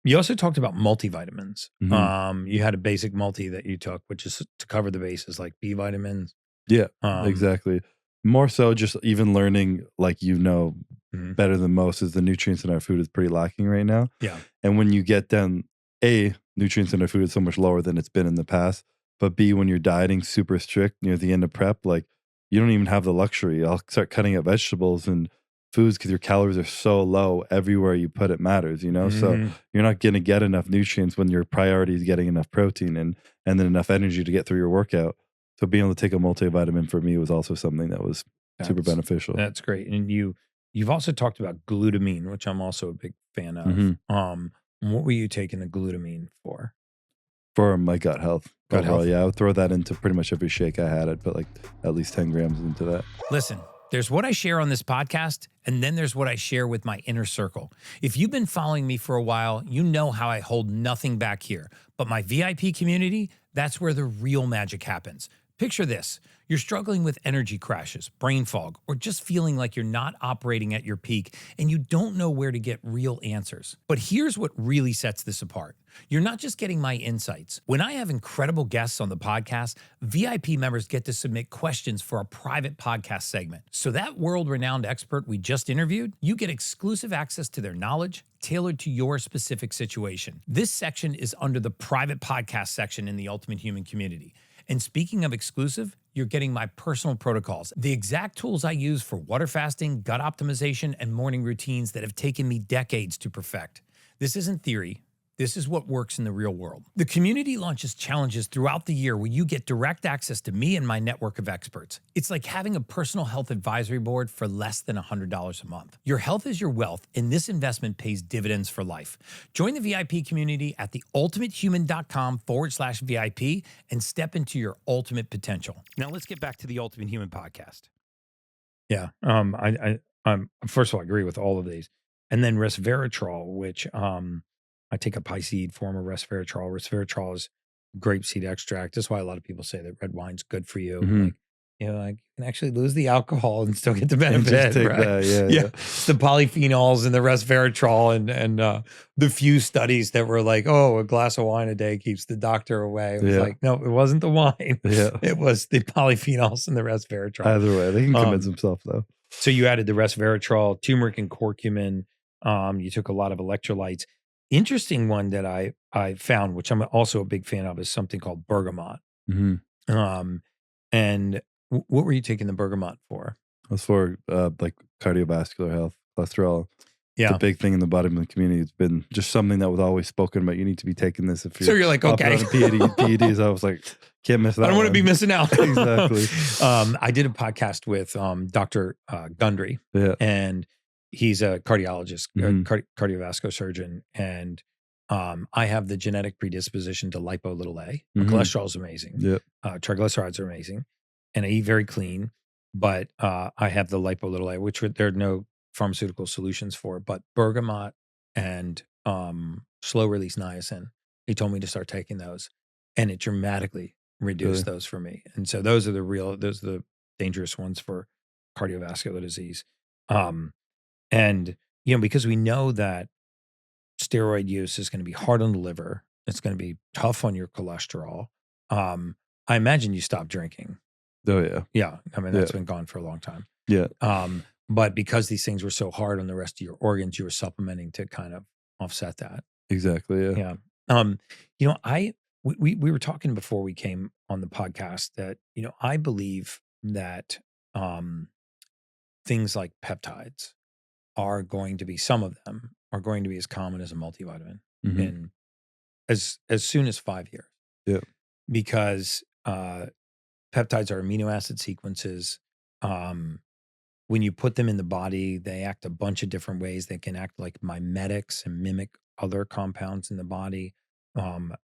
You also talked about multivitamins. Mhm. You had a basic multi that you took, which is to cover the bases like B vitamins. Yeah, Um, exactly. More so just even learning, like, mhm. better than most is the nutrients in our food is pretty lacking right now. Yeah. And when you get down, A, nutrients in our food is so much lower than it's been in the past. But B, when you're dieting super strict near the end of prep, like you don't even have the luxury. I'll start cutting out vegetables and foods because your calories are so low. Everywhere you put it matters, you know? So Mhm. you're not going to get enough nutrients when your priority is getting enough protein and then enough energy to get through your workout. So being able to take a multivitamin for me was also something that was super That's beneficial. that's great. And you've also talked about glutamine, which I'm also a big fan of. Mhm. What were you taking the glutamine for? For my gut health Gut overall, health? yeah, I would throw that into pretty much every shake I had. I'd put like at least 10 grams into that. Listen, there's what I share on this podcast, and then there's what I share with my inner circle. If you've been following me for a while, you know how I hold nothing back here. But my VIP community, that's where the real magic happens. Picture this. You're struggling with energy crashes, brain fog, or just feeling like you're not operating at your peak and you don't know where to get real answers. But here's what really sets this apart. You're not just getting my insights. When I have incredible guests on the podcast, VIP members get to submit questions for a private podcast segment. So that world-renowned expert we just interviewed, you get exclusive access to their knowledge tailored to your specific situation. This section is under the private podcast section in the Ultimate Human community. And speaking of exclusive, you're getting my personal protocols, the exact tools I use for water fasting, gut optimization, and morning routines that have taken me decades to perfect. This isn't theory. This is what works in the real world. The community launches challenges throughout the year where you get direct access to me and my network of experts. It's like having a personal health advisory board for less than $100 a month. Your health is your wealth, and this investment pays dividends for life. Join the VIP community at theultimatehuman.com/VIP and step into your ultimate potential. Now let's get back to the Ultimate Human podcast. Yeah. First of all, I agree with all of these. And then resveratrol, which I take a pie seed form of resveratrol. Resveratrol is grapeseed extract. That's why a lot of people say that red wine's good for you. Mhm. Like, I can actually lose the alcohol and still get the And just benefit, take right? that, yeah, Yeah. yeah. It's the polyphenols and the resveratrol and the few studies that were like, oh, a glass of wine a day keeps the doctor away. It was Yeah. like, no, it wasn't the wine. Yeah. It was the polyphenols and the resveratrol. Either way, they can convince Um, themselves though. So you added the resveratrol, turmeric, and curcumin. You took a lot of electrolytes. Interesting one that I found, which I'm also a big fan of, is something called bergamot. Mhm. And what were you taking the bergamot for? That's for like cardiovascular health, cholesterol. It's Yeah. a big thing in the bodybuilding community. It's been just something that was always spoken about. You need to be taking this if So you're you're like, up okay. on PEDs. I was like, can't miss that. I don't want to one. be missing out. Exactly. I did a podcast with Dr. Gundry, Yeah. and he's a cardiologist, Mhm. Cardiovascular surgeon. And I have the genetic predisposition to lipo little a. My Mhm. cholesterol is amazing. Yeah. Triglycerides are amazing. And I eat very clean. But I have the lipo little a, which there are no pharmaceutical solutions for. But bergamot and slow release niacin, he told me to start taking those. And it dramatically reduced Really? those for me. And so those are the dangerous ones for cardiovascular disease. And because we know that steroid use is going to be hard on the liver, it's going to be tough on your cholesterol. I imagine you stopped drinking. Oh yeah. Yeah. I mean, that's Yeah. been gone for a long time. Yeah. But because these things were so hard on the rest of your organs, you were supplementing to kind of offset that. Exactly. Yeah. Yeah. We were talking before we came on the podcast that, I believe that things like peptides are going to be, some of them are going to be as common as a multivitamin Mhm. in as soon as 5 years. Yeah. Because peptides are amino acid sequences. When you put them in the body, they act a bunch of different ways. They can act like mimetics and mimic other compounds in the body.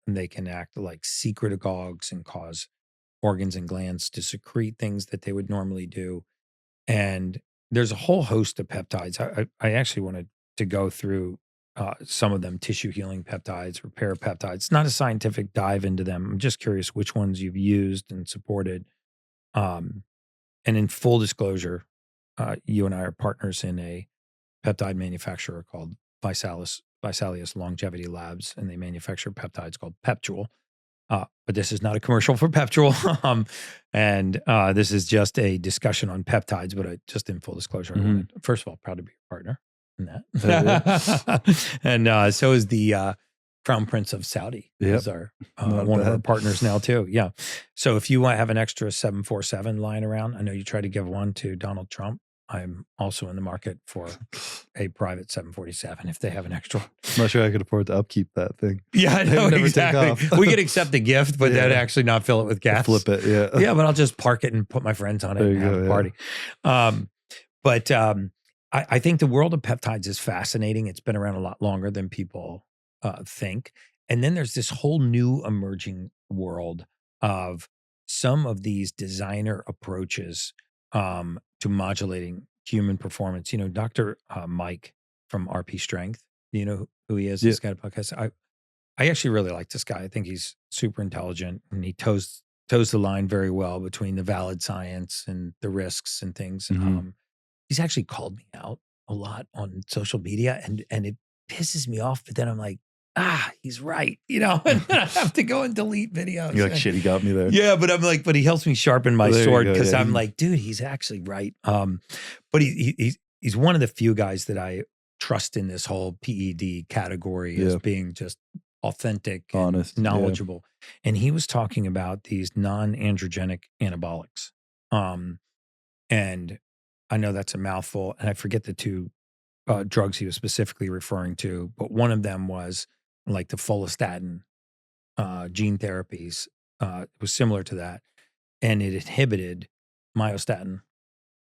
They can act like secretagogues and cause organs and glands to secrete things that they would normally do. And there's a whole host of peptides. I actually wanted to go through some of them: tissue healing peptides, repair peptides. It's not a scientific dive into them. I'm just curious which ones you've used and supported. And in full disclosure, you and I are partners in a peptide manufacturer called Visalis Visalius Longevity Labs, and they manufacture peptides called Peptual. But this is not a commercial for Peptual. And this is just a discussion on peptides. But just in full disclosure, I wanted, first of all, proud to be your partner in that. And so is the Crown Prince of Saudi. Is our one of our partners now too. Yeah. So if you want to have an extra 747 lying around, I know you tried to give one to Donald Trump. I'm also in the market for a private 747 if they have an extra one. I'm not sure I could afford to upkeep that thing. Yeah, no, exactly. We could accept a gift, but then actually not fill it with gas. Flip it, yeah. Yeah, but I'll just park it and put my friends on it and have a party. But I think the world of peptides is fascinating. It's been around a lot longer than people think. And then there's this whole new emerging world of some of these designer approaches to modulating human performance. You know, Dr. Mike from RP Strength, you know who he is? He's got a podcast. I actually really like this guy. I think he's super intelligent, and he toes the line very well between the valid science and the risks and things. He's actually called me out a lot on social media, and it pisses me off. But then I'm like, he's right, you know, and then I have to go and delete videos. You're like, shit, he got me there. Yeah, but I'm like, but he helps me sharpen my sword because I'm like, dude, he's actually right. But he's one of the few guys that I trust in this whole PED category as being just authentic, honest, knowledgeable. And he was talking about these non-androgenic anabolics. And I know that's a mouthful, and I forget the two drugs he was specifically referring to, but one of them was like the follistatin gene therapies. It was similar to that, and it inhibited myostatin,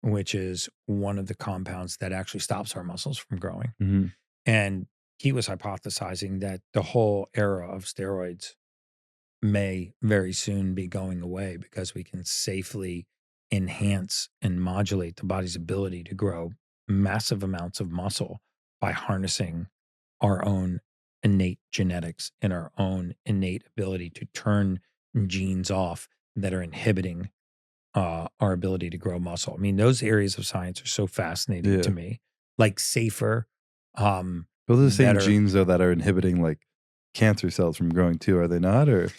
which is one of the compounds that actually stops our muscles from growing. And he was hypothesizing that the whole era of steroids may very soon be going away because we can safely enhance and modulate the body's ability to grow massive amounts of muscle by harnessing our own innate genetics and our own innate ability to turn genes off that are inhibiting our ability to grow muscle. I mean, those areas of science are so fascinating to me. Like safer. Those are the same genes though that are inhibiting like cancer cells from growing too, are they not? Or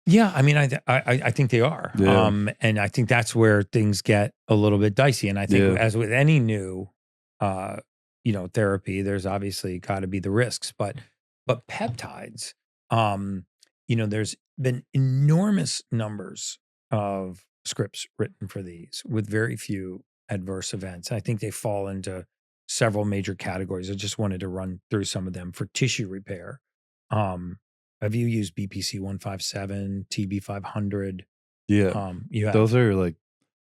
yeah, I mean, I think they are. And I think that's where things get a little bit dicey. And I think as with any new therapy, there's obviously got to be the risks, but peptides, there's been enormous numbers of scripts written for these with very few adverse events. I think they fall into several major categories. I just wanted to run through some of them. For tissue repair, have you used BPC 157, TB 500? Yeah. You have.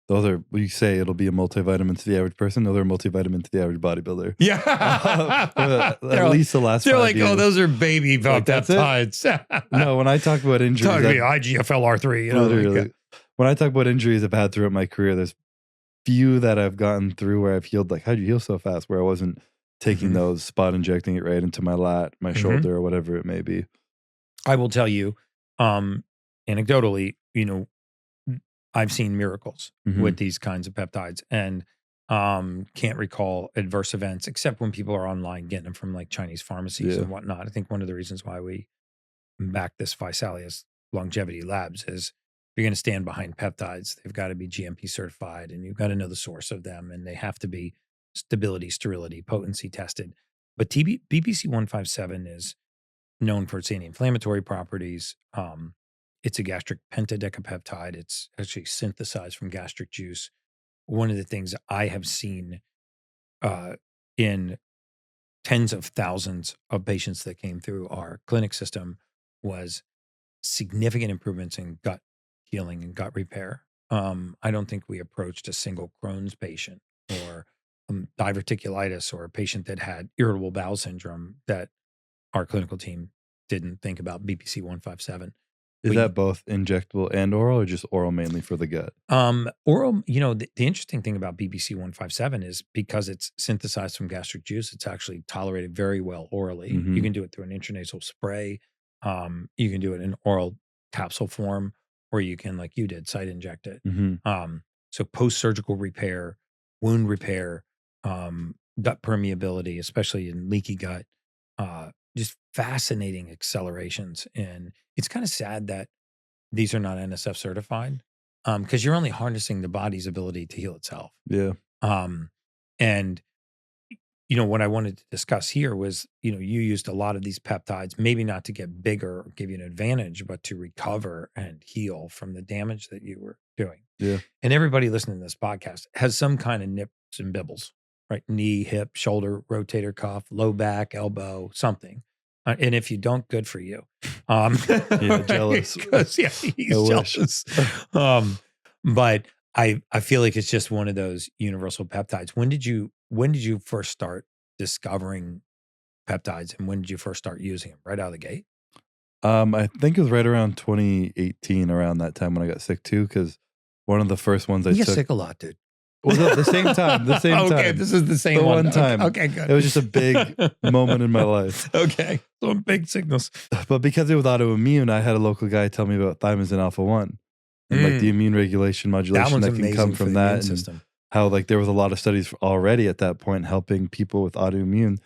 Those are, we say it'll be a multivitamin to the average person. No, they're a multivitamin to the average bodybuilder. Yeah. At least the last 5 years. They're like, oh, those are baby peptides. No, when I talk about injuries. Talking to me, IGFLR3. You know, literally. When I talk about injuries I've had throughout my career, there's few that I've gotten through where I've healed. Like, how'd you heal so fast? Where I wasn't taking those, spot injecting it right into my lat, my shoulder, or whatever it may be. I will tell you, anecdotally, I've seen miracles with these kinds of peptides, and can't recall adverse events except when people are online getting them from like Chinese pharmacies and whatnot. I think one of the reasons why we back this Visalius Longevity Labs is if you're going to stand behind peptides, they've got to be GMP certified, and you've got to know the source of them, and they have to be stability, sterility, potency tested. But BPC 157 is known for its anti-inflammatory properties. It's a gastric pentadecapeptide. It's actually synthesized from gastric juice. One of the things I have seen in tens of thousands of patients that came through our clinic system was significant improvements in gut healing and gut repair. I don't think we approached a single Crohn's patient or diverticulitis or a patient that had irritable bowel syndrome that our clinical team didn't think about BPC 157. Is that both injectable and oral, or just oral mainly for the gut? Oral, the interesting thing about BPC 157 is because it's synthesized from gastric juice, it's actually tolerated very well orally. You can do it through an intranasal spray. You can do it in oral capsule form, or you can, like you did, site inject it. So post-surgical repair, wound repair, gut permeability, especially in leaky gut, just fascinating accelerations. And it's kind of sad that these are not NSF certified, because you're only harnessing the body's ability to heal itself. Yeah. And what I wanted to discuss here was, you used a lot of these peptides, maybe not to get bigger or give you an advantage, but to recover and heal from the damage that you were doing. Yeah. And everybody listening to this podcast has some kind of nips and bibbles, right? Knee, hip, shoulder, rotator cuff, low back, elbow, something. And if you don't, good for you. Yeah, jealous. Yeah, he's jealous. But I feel like it's just one of those universal peptides. When did you first start discovering peptides, and when did you first start using them? Right out of the gate? I think it was right around 2018, around that time when I got sick too, because one of the first ones I You get took. sick a lot, dude. Well, the same time. The same time. Okay, this is the same The one. one time. Okay, good. It was just a big moment in my life. Okay, so big signals. But because it was autoimmune, I had a local guy tell me about thymosin alpha-1 and like the immune regulation modulation that can come from that, and system. how like there was a lot of studies already at that point helping people with autoimmune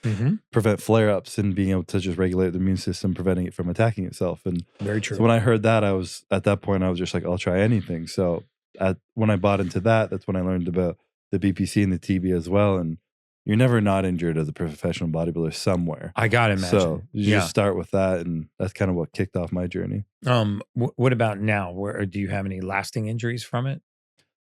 prevent flare-ups and being able to just regulate the immune system, preventing it from attacking itself. And very true. so when I heard that, I was just like, I'll try anything. So when I bought into that, that's when I learned about the BPC and the TB as well. And you're never not injured as a professional bodybuilder somewhere. I gotta imagine. So you just start with that, and that's kind of what kicked off my journey. What about now? Do you have any lasting injuries from it?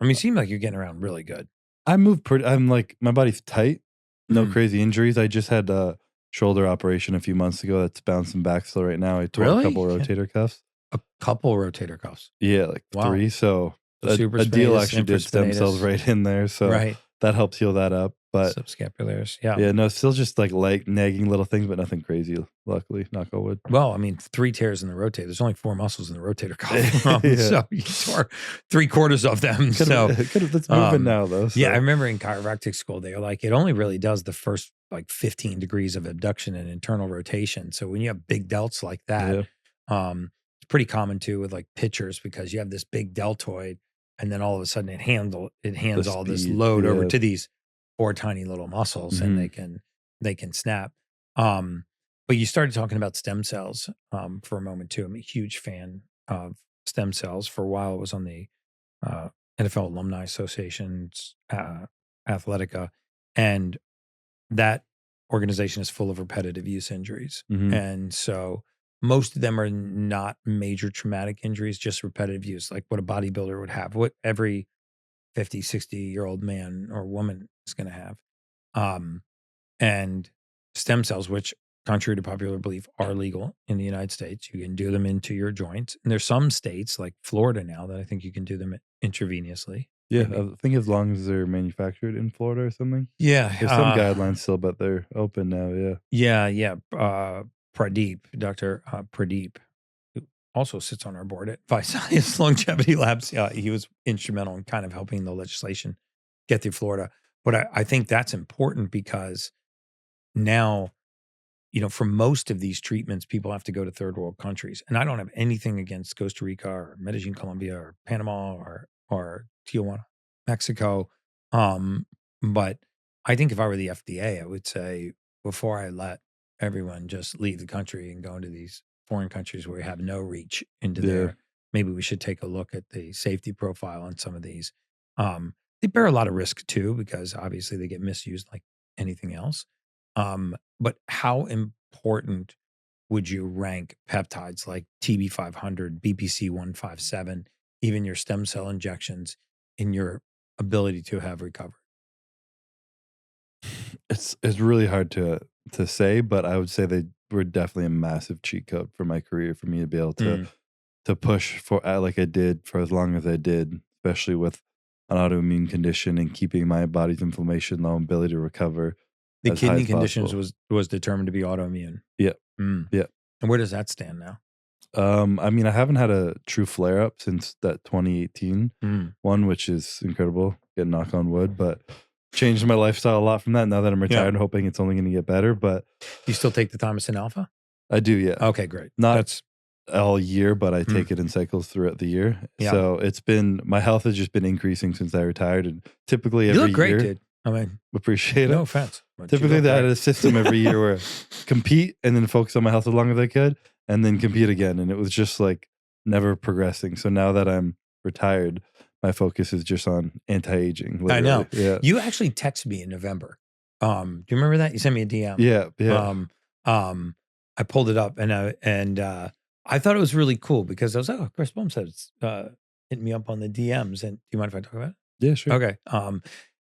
I mean, it seems like you're getting around really good. I move I'm like, my body's tight, no crazy injuries. I just had a shoulder operation a few months ago that's bouncing back still right now. I tore a couple rotator cuffs. A couple rotator cuffs? Yeah, like 3. So a deal actually did stem cells right in there. So that helps heal that up. But subscapularis, yeah, no, still just like nagging little things, but nothing crazy. Luckily, knock on wood. Well, I mean, 3 tears in the rotator. There's only 4 muscles in the rotator cuff, so you tore 3/4 of them. Let's move it now, though. So. Yeah, I remember in chiropractic school, they were like, it only really does the first like 15 degrees of abduction and internal rotation. So when you have big delts like that, it's pretty common too with like pitchers, because you have this big deltoid, and then all of a sudden it hands all this load over to these 4 tiny little muscles, and they can snap. But you started talking about stem cells for a moment too. I'm a huge fan of stem cells. For a while, it was on the NFL Alumni Association's Athletica, and that organization is full of repetitive use injuries. And so most of them are not major traumatic injuries, just repetitive use, like what a bodybuilder would have, what every 50, 60-year-old man or woman is going to have. And stem cells, which contrary to popular belief are legal in the United States. You can do them into your joints. And there's some states like Florida now that I think you can do them intravenously. Yeah, I think as long as they're manufactured in Florida or something. Yeah. There's some guidelines still, but they're open now, Yeah. Pradeep, Dr. Pradeep, who also sits on our board at Viscius Longevity Labs. He was instrumental in kind of helping the legislation get through Florida. But I think that's important because now, for most of these treatments, people have to go to third world countries. And I don't have anything against Costa Rica or Medellin, Colombia, or Panama or Tijuana, Mexico. But I think if I were the FDA, I would say before I let everyone just leave the country and go into these foreign countries where we have no reach into there, maybe we should take a look at the safety profile on some of these. They bear a lot of risk too, because obviously they get misused like anything else. But how important would you rank peptides like TB500, BPC157, even your stem cell injections in your ability to have recovered? It's really hard to say, but I would say they were definitely a massive cheat code for my career, for me to be able to push for like I did for as long as I did, especially with an autoimmune condition and keeping my body's inflammation low and ability to recover. The kidney conditions was determined to be autoimmune. Yeah. Yeah. And where does that stand now? I mean, I haven't had a true flare up since that 2018 one, which is incredible. Get knock on wood, but changed my lifestyle a lot from that. Now that I'm retired, hoping it's only going to get better. But you still take the thymosin alpha? I do, yeah. Okay, great. That's all year, but I take it in cycles throughout the year. Yeah. So my health has just been increasing since I retired, and typically every you look great, year. Dude. I mean, Appreciate no it. offense. Typically, I had a system every year where compete and then focus on my health as long as I could, and then compete again. And it was just like never progressing. So now that I'm retired, my focus is just on anti-aging. Literally. I know. Yeah. You actually texted me in November. Do you remember that? You sent me a DM. Yeah. I pulled it up and I thought it was really cool because I was like, oh, Chris Bumstead's hitting me up on the DMs. And do you mind if I talk about it? Yeah, sure. Okay.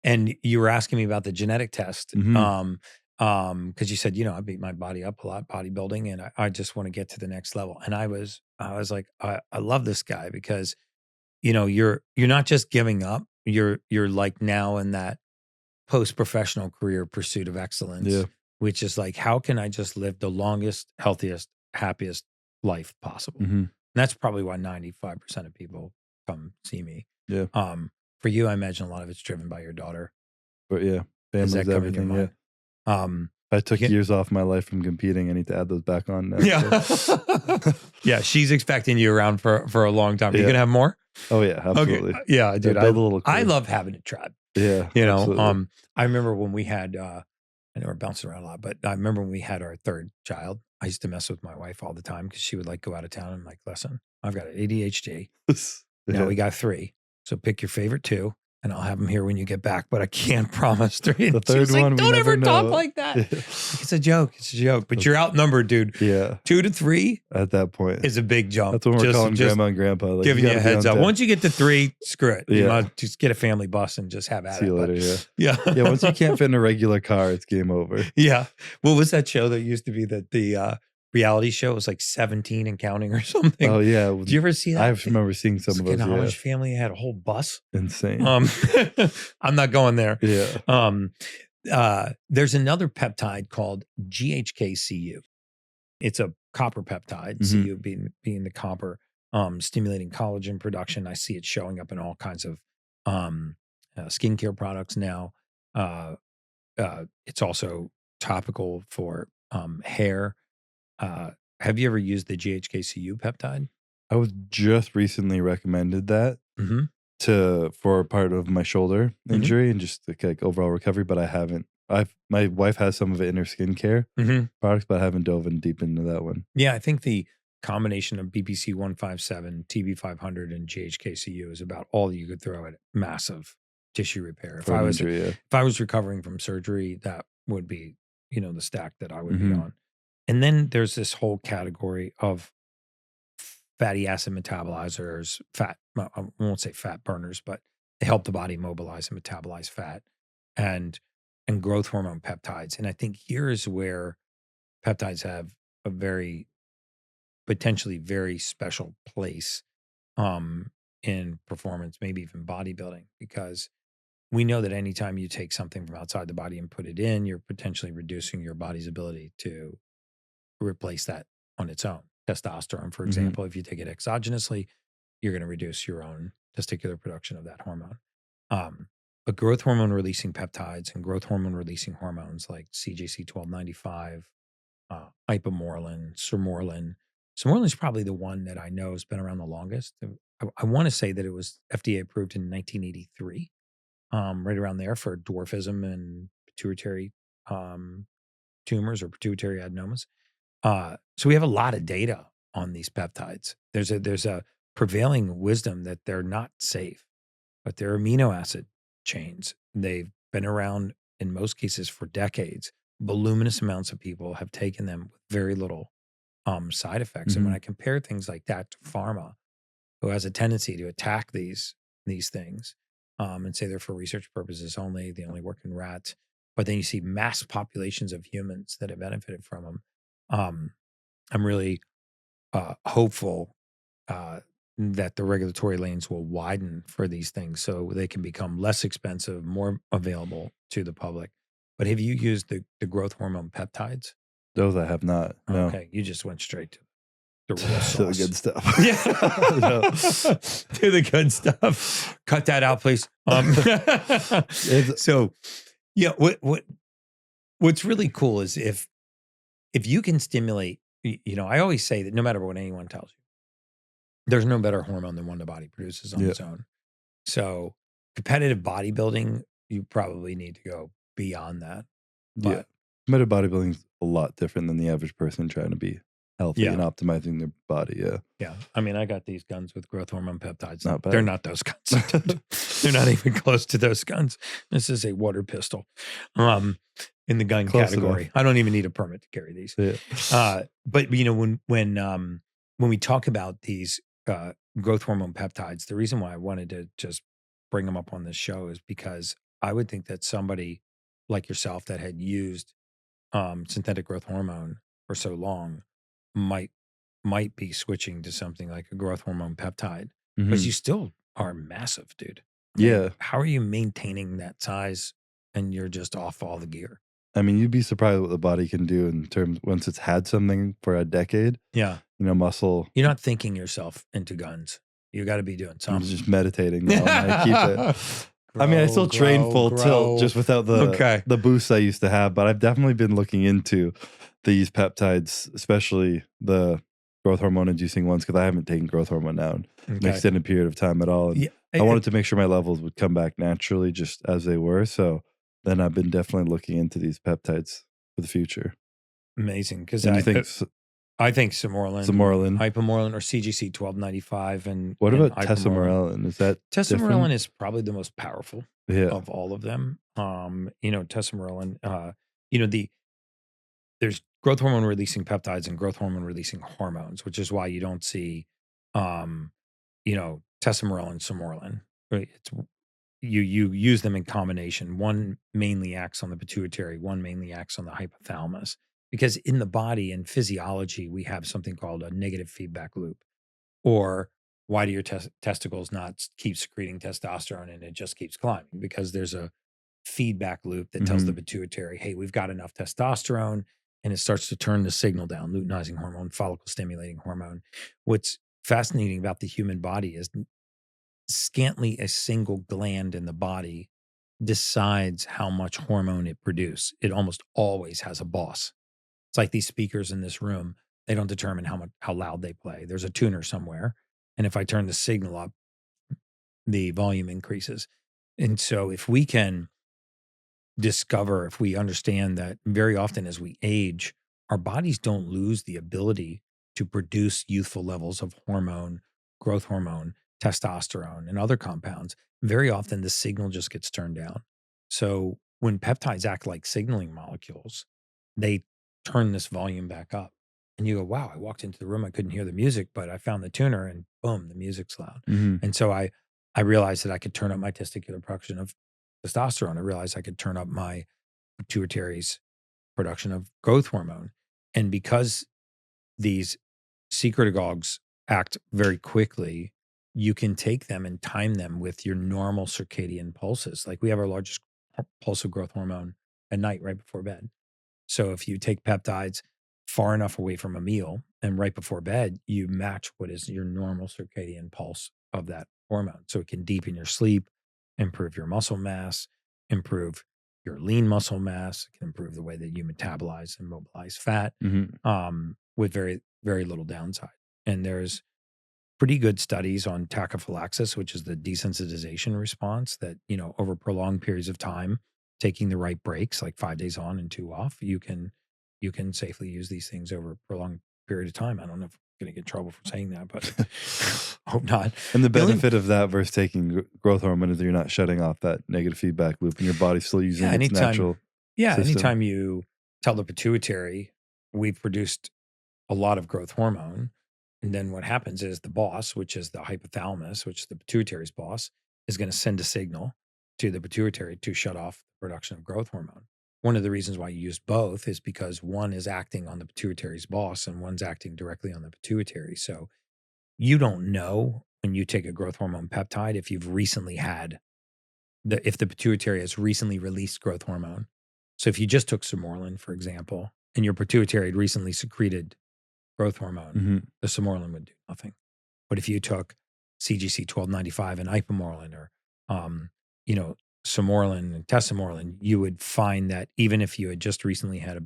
And you were asking me about the genetic test. Mhm. Because you said, I beat my body up a lot, bodybuilding, and I just want to get to the next level. And I was like, I love this guy because, you're not just giving up. You're like now in that post-professional career pursuit of excellence, Yeah. which is like, how can I just live the longest, healthiest, happiest life possible? Mhm. And that's probably why 95% of people come see me. Yeah. For you, I imagine a lot of it's driven by your daughter. But yeah, Does family's that come into everything. your Yeah. mind? I took years off my life from competing. I need to add those back on now. Yeah. So. Yeah. She's expecting you around for a long time. Are you going to have more? Oh yeah, absolutely. Okay. Yeah, dude. Build a little I crew. love having a tribe. Yeah. Absolutely. I remember when we had, I know we're bouncing around a lot, but I remember when we had our third child, I used to mess with my wife all the time because she would like go out of town and I'm like, listen, I've got ADHD. Now we got 3. So pick your favorite 2 and I'll have them here when you get back, but I can't promise 3. The third one, like, don't ever talk know. like that. It's a joke. It's a joke, but you're outnumbered, dude. Yeah. 2 to 3 at that point is a big jump. That's when we're calling grandma and grandpa. Like, giving you a heads up. Once you get to 3, screw it. Yeah. You might just get a family bus and just have at See it. you later, yeah. Yeah. Once you can't fit in a regular car, it's game over. Yeah. What was that show that used to be the reality show? It was like 17 and counting or something. Oh yeah. Did you ever see that? I remember seeing some of those. An Amish family had a whole bus. Insane. I'm not going there. Yeah. There's another peptide called GHK-Cu. It's a copper peptide, Mhm. Cu being the copper, stimulating collagen production. I see it showing up in all kinds of skincare products now. It's also topical for hair. Have you ever used the GHK-Cu peptide? I was just recently recommended that for part of my shoulder injury and just like overall recovery, but I haven't. My wife has some of it in her skincare products, but I haven't dove in deep into that one. Yeah, I think the combination of BPC 157, TB 500, and GHK-Cu is about all you could throw at massive tissue repair. If I was recovering from surgery, that would be the stack that I would be on. And then there's this whole category of fatty acid metabolizers, I won't say fat burners, but they help the body mobilize and metabolize fat, and growth hormone peptides. And I think here is where peptides have a potentially very special place in performance, maybe even bodybuilding, because we know that anytime you take something from outside the body and put it in, you're potentially reducing your body's ability to replace that on its own. Testosterone, for example, if you take it exogenously, you're going to reduce your own testicular production of that hormone. But growth hormone releasing peptides and growth hormone releasing hormones like CJC1295, ipamorelin, sermorelin. Sermorelin is probably the one that I know has been around the longest. I want to say that it was FDA approved in 1983, right around there for dwarfism and pituitary tumors or pituitary adenomas. So we have a lot of data on these peptides. There's a prevailing wisdom that they're not safe, but they're amino acid chains. They've been around in most cases for decades. Voluminous amounts of people have taken them with very little side effects. And when I compare things like that to pharma, who has a tendency to attack these things and say they're for research purposes only, they only work in rats, but then you see mass populations of humans that have benefited from them. I'm really hopeful that the regulatory lanes will widen for these things so they can become less expensive, more available to the public. But have you used the growth hormone peptides? Those I have not. No. Okay, you just went straight to the real sauce. To the good stuff. Yeah, to the good stuff. Cut that out, please. So, yeah, what's really cool is if you can stimulate. I always say that no matter what anyone tells you, there's no better hormone than one the body produces on its own. So competitive bodybuilding you probably need to go beyond that. Yeah. But Competitive bodybuilding is a lot different than the average person trying to be healthy and yeah, optimizing their body. Yeah. yeah. I mean, I got these guns with growth hormone peptides. Not They're bad. not those guns. Dude. They're not even close to those guns. This is a water pistol. In the gun Close category. enough. I don't even need a permit to carry these. Yeah. But you know, when we talk about these growth hormone peptides, the reason why I wanted to just bring them up on this show is because I would think that somebody like yourself that had used synthetic growth hormone for so long might be switching to something like a growth hormone peptide, because Mhm. you still are massive, dude. I Yeah. mean, how are you maintaining that size and you're just off all the gear? I mean, you'd be surprised what the body can do in terms once it's had something for a decade. Yeah. You know, muscle. You're not thinking yourself into guns. You got to be doing I'm something. just meditating now, and I keep it. I mean, I still train full tilt just without the boosts I used to have, but I've definitely been looking into these peptides, especially the growth hormone inducing ones, because I haven't taken growth hormone now in an extended period of time at all. And Yeah, I wanted to make sure my levels would come back naturally just as they were. So then I've been definitely looking into these peptides for the future. amazing, because And you think I think Samorelin, Hypomorelin, or CGC 1295, and what about Hypomorelin. Tesamorelin? Is that Tesamorelin different? is probably the most powerful Yeah. of all of them. You know, Tesamorelin, you know, there's growth hormone releasing peptides and growth hormone releasing hormones, which is why you don't see, you know, Tesamorelin, Samorelin. Right? It's you use them in combination. One mainly acts on the pituitary, one mainly acts on the hypothalamus. Because in the body and physiology, we have something called a negative feedback loop. Or why do your testicles not keep secreting testosterone and it just keeps climbing? Because there's a feedback loop that tells the pituitary, hey, we've got enough testosterone, and it starts to turn the signal down, luteinizing hormone, follicle stimulating hormone. What's fascinating about the human body is scantly a single gland in the body decides how much hormone it produces. It almost always has a boss. It's like these speakers in this room, they don't determine how loud they play. There's a tuner somewhere. And if I turn the signal up, the volume increases. And so if we can discover, if we understand that very often as we age, our bodies don't lose the ability to produce youthful levels of hormone, growth hormone, testosterone, and other compounds. Very often the signal just gets turned down. So when peptides act like signaling molecules, they turn this volume back up. And you go, wow, I walked into the room, I couldn't hear the music, but I found the tuner and boom, the music's loud. And so I realized that I could turn up my testicular production of testosterone. I realized I could turn up my pituitary's production of growth hormone. And because these secretagogues act very quickly, you can take them and time them with your normal circadian pulses. Like we have our largest pulse of growth hormone at night, right before bed. So if you take peptides far enough away from a meal and right before bed, you match what is your normal circadian pulse of that hormone. So it can deepen your sleep, improve your muscle mass, improve your lean muscle mass. It can improve the way that you metabolize and mobilize fat with very, very little downside. And there's pretty good studies on tachyphylaxis, which is the desensitization response that, you know, over prolonged periods of time, taking the right breaks, like 5 days on and 2 off, you can safely use these things over a prolonged period of time. I don't know if I'm going to get in trouble for saying that, but hope not. And the benefit of that versus taking growth hormone is that you're not shutting off that negative feedback loop and your body's still using its natural system. Anytime you tell the pituitary, we've produced a lot of growth hormone, and then what happens is the boss, which is the hypothalamus, which is the pituitary's boss, is going to send a signal to the pituitary to shut off the production of growth hormone. One of the reasons why you use both is because one is acting on the pituitary's boss and one's acting directly on the pituitary. So you don't know when you take a growth hormone peptide if you've recently had if the pituitary has recently released growth hormone. So if you just took Samorelin, for example, and your pituitary had recently secreted growth hormone, the Samorelin would do nothing. But if you took CGC 1295 and Hypomorelin, or you know, Samorelin and Tesamorelin, you would find that even if you had just recently had a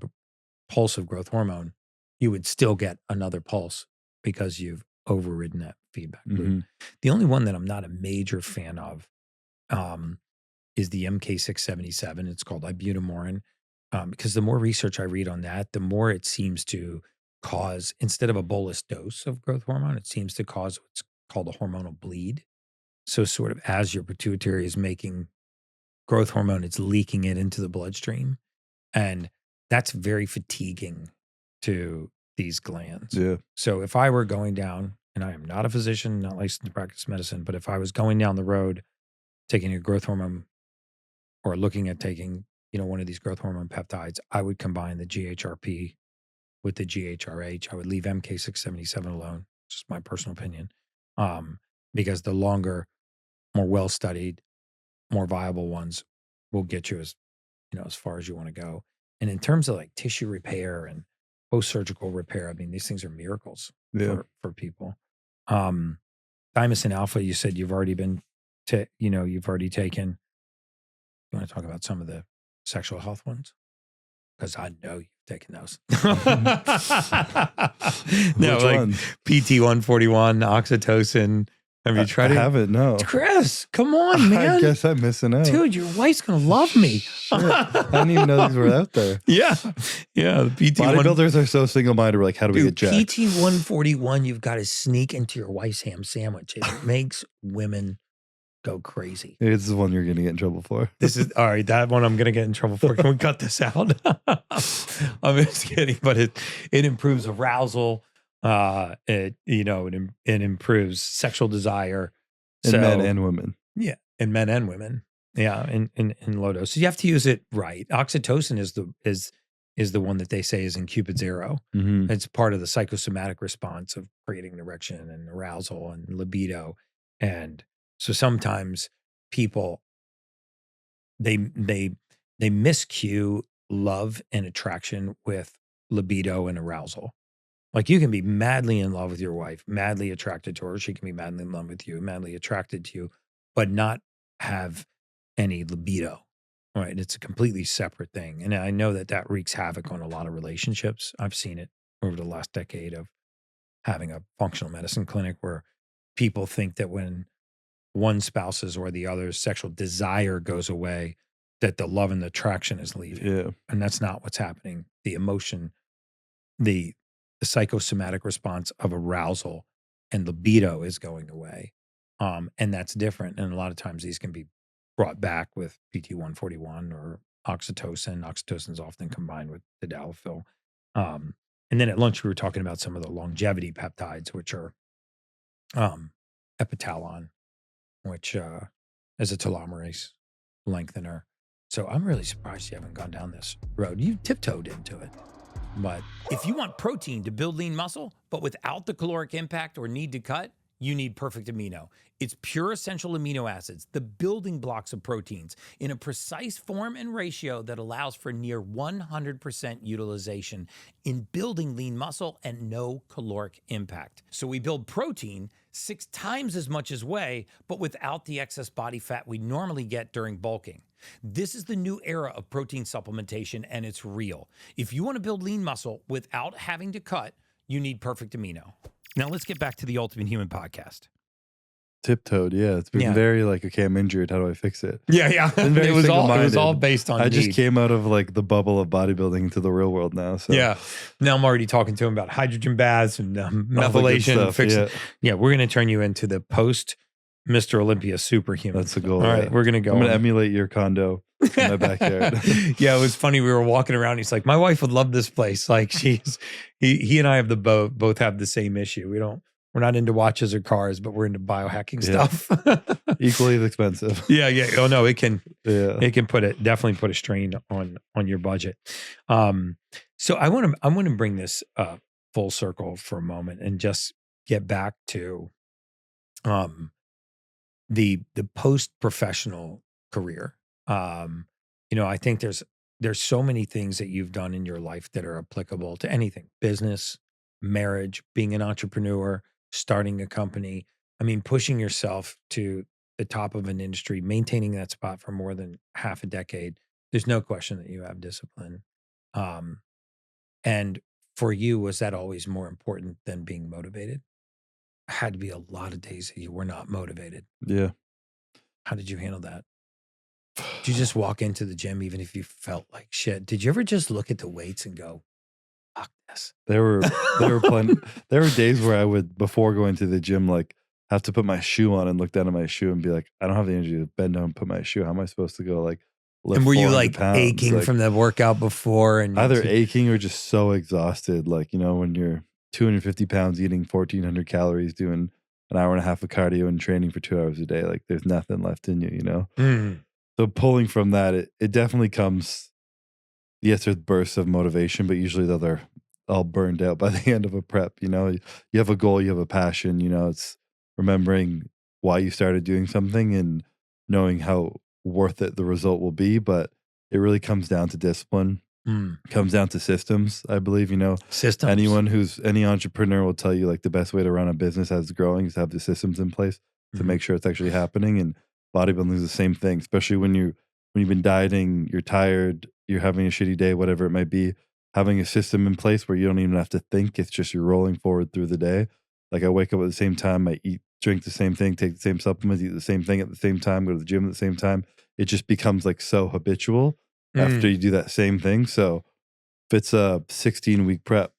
pulse of growth hormone, you would still get another pulse because you've overridden that feedback loop. The only one that I'm not a major fan of is the MK677. It's called ibutamorin. Because the more research I read on that, the more it seems to cause, instead of a bolus dose of growth hormone, it seems to cause what's called a hormonal bleed. So sort of as your pituitary is making growth hormone, it's leaking it into the bloodstream. And that's very fatiguing to these glands. Yeah. So if I were going down, and I am not a physician, not licensed to practice medicine, but if I was going down the road, taking a growth hormone or looking at taking, one of these growth hormone peptides, I would combine the GHRP with the GHRH. I would leave MK677 alone. Just my personal opinion. Because the longer, more well-studied, more viable ones will get you as far as you want to go. And in terms of like tissue repair and post-surgical repair, I mean, these things are miracles for people. Thymosin alpha, you said you've already been, you've already taken. You want to talk about some of the sexual health ones? Because I know you've taken those. No, like ones? PT141, oxytocin. Have you tried it? I haven't, no. Chris, come on, man. I guess I'm missing out. Dude, your wife's going to love me. I didn't even know these were out there. Yeah. The Bodybuilders are so single-minded. We're like, how do we get jacked? PT141, you've got to sneak into your wife's ham sandwich. It makes women go crazy. Maybe this is one you're going to get in trouble for. This is, all right, that one I'm going to get in trouble for. Can we cut this out? I'm just kidding, but it improves arousal. It improves sexual desire in men and women. Yeah, in men and women. Yeah, in low dose. So you have to use it right. Oxytocin is the one that they say is in Cupid's arrow. Mm-hmm. It's part of the psychosomatic response of creating an erection and arousal and libido. And so sometimes people they miscue love and attraction with libido and arousal. Like you can be madly in love with your wife, madly attracted to her. She can be madly in love with you, madly attracted to you, but not have any libido, right? It's a completely separate thing. And I know that wreaks havoc on a lot of relationships. I've seen it over the last decade of having a functional medicine clinic where people think that when one spouse's or the other's sexual desire goes away, that the love and the attraction is leaving. Yeah. And that's not what's happening. The emotion, the psychosomatic response of arousal and libido is going away. And that's different. And a lot of times these can be brought back with PT141 or oxytocin. Oxytocin is often combined with tadalafil. And then at lunch, we were talking about some of the longevity peptides, which are epitalon, which is a telomerase lengthener. So I'm really surprised you haven't gone down this road. You tiptoed into it. But if you want protein to build lean muscle, but without the caloric impact or need to cut, you need Perfect Amino. It's pure essential amino acids, the building blocks of proteins, in a precise form and ratio that allows for near 100% utilization in building lean muscle and no caloric impact. So we build protein 6 times as much as whey, but without the excess body fat we normally get during bulking. This is the new era of protein supplementation, and it's real. If you want to build lean muscle without having to cut, you need Perfect Amino. Now let's get back to the Ultimate Human podcast. Tiptoed, yeah. It's been very like, okay, I'm injured. How do I fix it? Yeah. It was all based on I need. just came out of like the bubble of bodybuilding into the real world now. So yeah. Now I'm already talking to him about hydrogen baths and methylation. Stuff, yeah, we're going to turn you into the post Mr. Olympia superhuman. That's the goal. All right, we're going to go. I'm going to emulate your condo in my backyard. Yeah, it was funny. We were walking around. He's like, my wife would love this place. Like he and I have both have the same issue. We're not into watches or cars, but we're into biohacking stuff. Equally as expensive. Yeah. Oh no, it can definitely put a strain on your budget. So I want to bring this full circle for a moment and just get back to the post-professional career. I think there's so many things that you've done in your life that are applicable to anything: business, marriage, being an entrepreneur, starting a company. I mean, pushing yourself to the top of an industry, maintaining that spot for more than half a decade. There's no question that you have discipline. And for you, was that always more important than being motivated? Had to be a lot of days that you were not motivated. Yeah. How did you handle that? Did you just walk into the gym even if you felt like shit? Did you ever just look at the weights and go, fuck this? There were plenty. There were days where I would, before going to the gym, like have to put my shoe on and look down at my shoe and be like, I don't have the energy to bend down and put my shoe. How am I supposed to go like lift And were you 400 like pounds? aching Like, from the workout before? And either aching or just so exhausted. Like, you know, when you're 250 pounds eating 1,400 calories, doing an hour and a half of cardio and training for 2 hours a day, like there's nothing left in you, you know? Mm. So pulling from that, it definitely comes, yes, there's bursts of motivation, but usually they're all burned out by the end of a prep. You know, you have a goal, you have a passion, you know, it's remembering why you started doing something and knowing how worth it the result will be. But it really comes down to discipline, comes down to systems, I believe. You know, systems. Any entrepreneur will tell you like the best way to run a business as it's growing is to have the systems in place to make sure it's actually happening. And bodybuilding is the same thing, especially when you've been dieting, you're tired, you're having a shitty day, whatever it might be. Having a system in place where you don't even have to think, it's just you're rolling forward through the day. Like I wake up at the same time, I drink the same thing, take the same supplements, eat the same thing at the same time, go to the gym at the same time. It just becomes like so habitual after you do that same thing. So if it's a 16-week prep,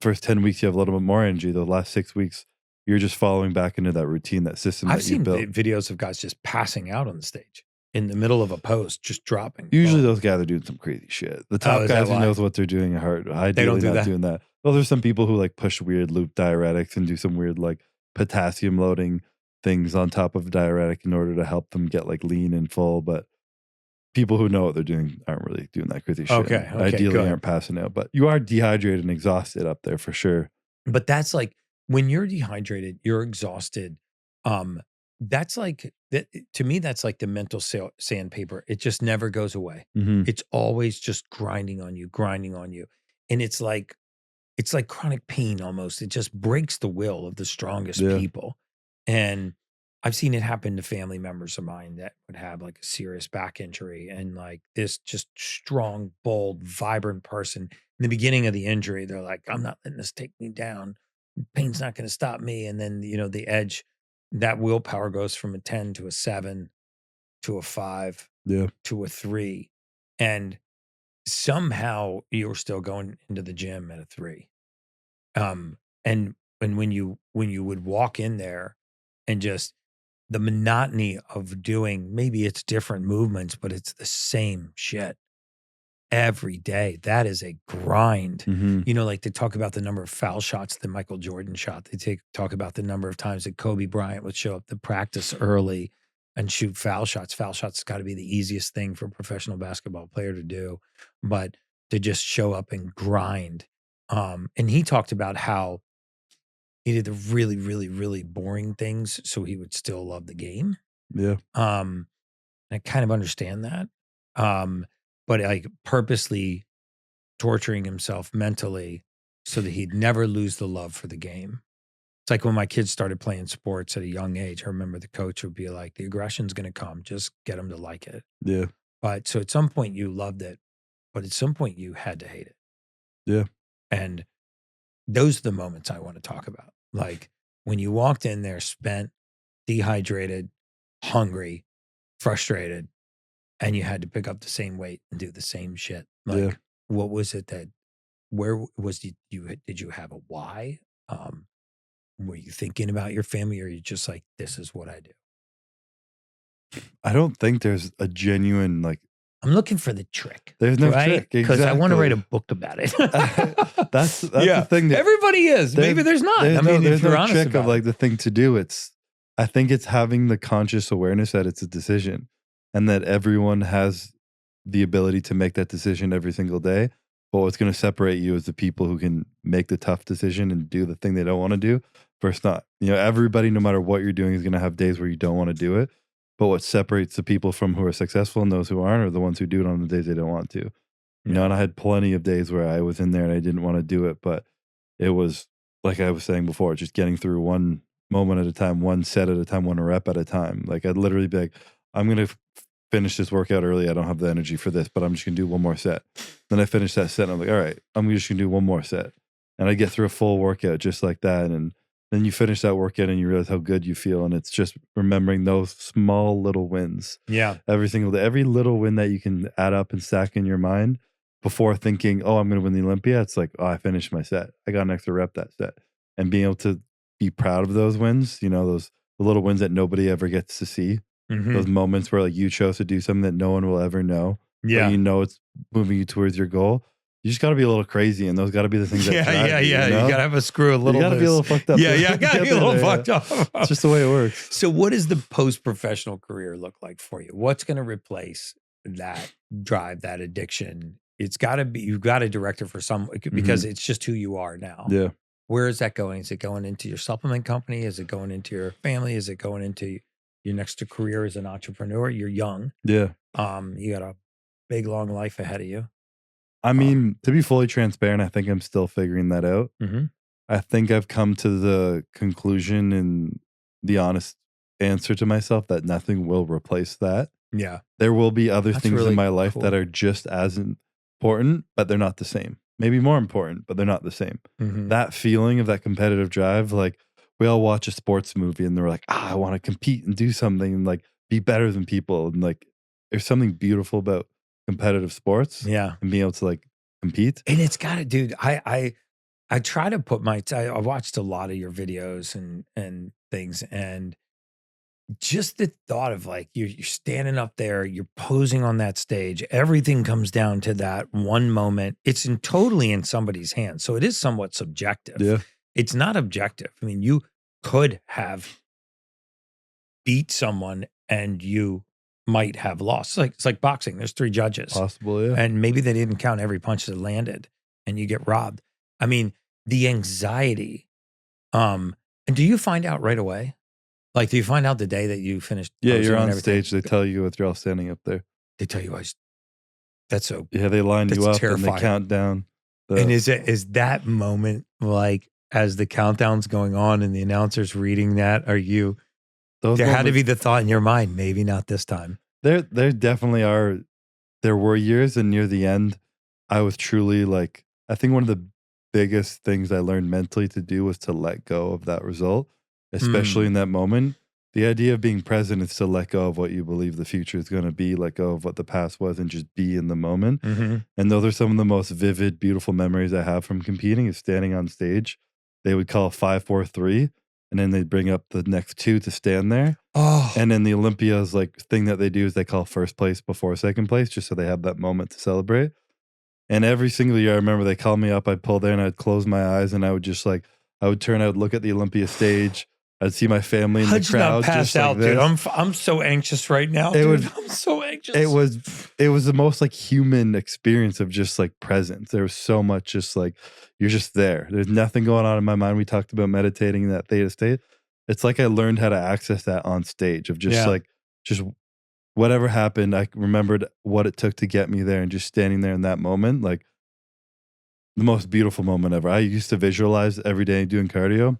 first 10 weeks you have a little bit more energy. The last 6 weeks, you're just following back into that routine, that system I've that you seen built. videos of guys just passing out on the stage in the middle of a post, just dropping. Usually those guys are doing some crazy shit. The top guys who knows what they're doing are ideally not doing that. Well, there's some people who like push weird loop diuretics and do some weird like potassium loading things on top of diuretic in order to help them get like lean and full. But people who know what they're doing aren't really doing that crazy shit. Okay, Ideally good. aren't passing out, but you are dehydrated and exhausted up there for sure. But that's like when you're dehydrated, you're exhausted. That's like that to me. That's like the mental sandpaper. It just never goes away. It's always just grinding on you, and it's like chronic pain almost. It just breaks the will of the strongest people. And I've seen it happen to family members of mine that would have like a serious back injury, and like this just strong, bold, vibrant person. In the beginning of the injury, they're like, I'm not letting this take me down. Pain's not going to stop me. And then, you know, the edge, that willpower goes from a 10 to a 7 to a 5 to a 3. And somehow you're still going into the gym at a 3. And when you would walk in there and just the monotony of doing, maybe it's different movements, but it's the same shit every day. That is a grind. You know, like they talk about the number of foul shots that Michael Jordan shot. They talk about the number of times that Kobe Bryant would show up to practice early and shoot foul shots. Foul shots has got to be the easiest thing for a professional basketball player to do, but to just show up and grind. And he talked about how he did the really, really, really boring things so he would still love the game. Yeah. I kind of understand that. But like purposely torturing himself mentally so that he'd never lose the love for the game. It's like when my kids started playing sports at a young age, I remember the coach would be like, the aggression's going to come, just get them to like it. Yeah. But so at some point you loved it, but at some point you had to hate it. Yeah. And those are the moments I want to talk about. Like when you walked in there spent, dehydrated, hungry, frustrated, and you had to pick up the same weight and do the same shit. Like, what was it that, where was did you have a why? Were you thinking about your family, or are you just like, this is what I do? I don't think there's a genuine, like, I'm looking for the trick. There's no trick. Because I want to write a book about it. that's the thing. That everybody is. Maybe there's not. I mean, there's if you're no honest trick about of like the thing to do. I think it's having the conscious awareness that it's a decision and that everyone has the ability to make that decision every single day. But what's going to separate you is the people who can make the tough decision and do the thing they don't want to do versus not. You know, everybody, no matter what you're doing, is going to have days where you don't want to do it. But what separates the people from who are successful and those who aren't are the ones who do it on the days they don't want to. You know, and I had plenty of days where I was in there and I didn't want to do it, but it was, like I was saying before, just getting through one moment at a time, one set at a time, one rep at a time. Like I'd literally be like, I'm going to finish this workout early. I don't have the energy for this, but I'm just going to do one more set. Then I finish that set and I'm like, all right, I'm just going to do one more set. And I get through a full workout just like that. And then you finish that workout and you realize how good you feel. And it's just remembering those small little wins. Yeah. Every single day, every little win that you can add up and stack in your mind before thinking, oh, I'm going to win the Olympia. It's like, oh, I finished my set. I got an extra rep that set. And being able to be proud of those wins, you know, those the little wins that nobody ever gets to see. Those moments where like you chose to do something that no one will ever know. Yeah. But you know it's moving you towards your goal. You just got to be a little crazy, and those got to be the things that drive you, you know? You got to have a screw a little. You got to be a little fucked up. Yeah, got to be a little fucked up. It's just the way it works. So what does the post-professional career look like for you? What's going to replace that drive, that addiction? It's got to be, you've got to direct it for some, because it's just who you are now. Yeah. Where is that going? Is it going into your supplement company? Is it going into your family? Is it going into your next career as an entrepreneur? You're young. Yeah. You got a big, long life ahead of you. I mean, to be fully transparent, I think I'm still figuring that out. I think I've come to the conclusion and the honest answer to myself that nothing will replace that. Yeah. There will be other things really in my life cool. that are just as important, but they're not the same. Maybe more important, but they're not the same. That feeling of that competitive drive, like we all watch a sports movie and they're like, I want to compete and do something and like be better than people. And like, there's something beautiful about competitive sports. Yeah. And being able to like compete. And it's got to, dude, I try to put I watched a lot of your videos and things, and just the thought of like, you're standing up there, you're posing on that stage, everything comes down to that one moment. It's totally in somebody's hands. So it is somewhat subjective. Yeah. It's not objective. I mean, you could have beat someone and you might have lost. It's like boxing. There's 3 judges. Possible, yeah. And maybe they didn't count every punch that landed and you get robbed. I mean, the anxiety. And do you find out right away? Like, do you find out the day that you finished? Yeah, you're on stage. They tell you if you're all standing up there. They tell you, that's so. Yeah, they line you up terrifying. and they count down. And is that moment, like, as the countdown's going on and the announcer's reading that, there had to be the thought in your mind, maybe not this time. There definitely are. There were years, and near the end, I was truly like, I think one of the biggest things I learned mentally to do was to let go of that result, especially in that moment. The idea of being present is to let go of what you believe the future is going to be, let go of what the past was, and just be in the moment. And those are some of the most vivid, beautiful memories I have from competing, is standing on stage. They would call 5, 4, 3. And then they'd bring up the next 2 to stand there. Oh. And then the Olympia's like thing that they do is they call first place before second place, just so they have that moment to celebrate. And every single year, I remember they called me up, I'd pull there and I'd close my eyes and I would just like, I would turn, I would look at the Olympia stage. I'd see my family in the crowd. Not pass just out, like dude. I'm so anxious right now, dude. I'm so anxious. It was the most like human experience of just like presence. There was so much just like, you're just there. There's nothing going on in my mind. We talked about meditating in that theta state. It's like I learned how to access that on stage of just like, just whatever happened. I remembered what it took to get me there, and just standing there in that moment, like the most beautiful moment ever. I used to visualize every day doing cardio,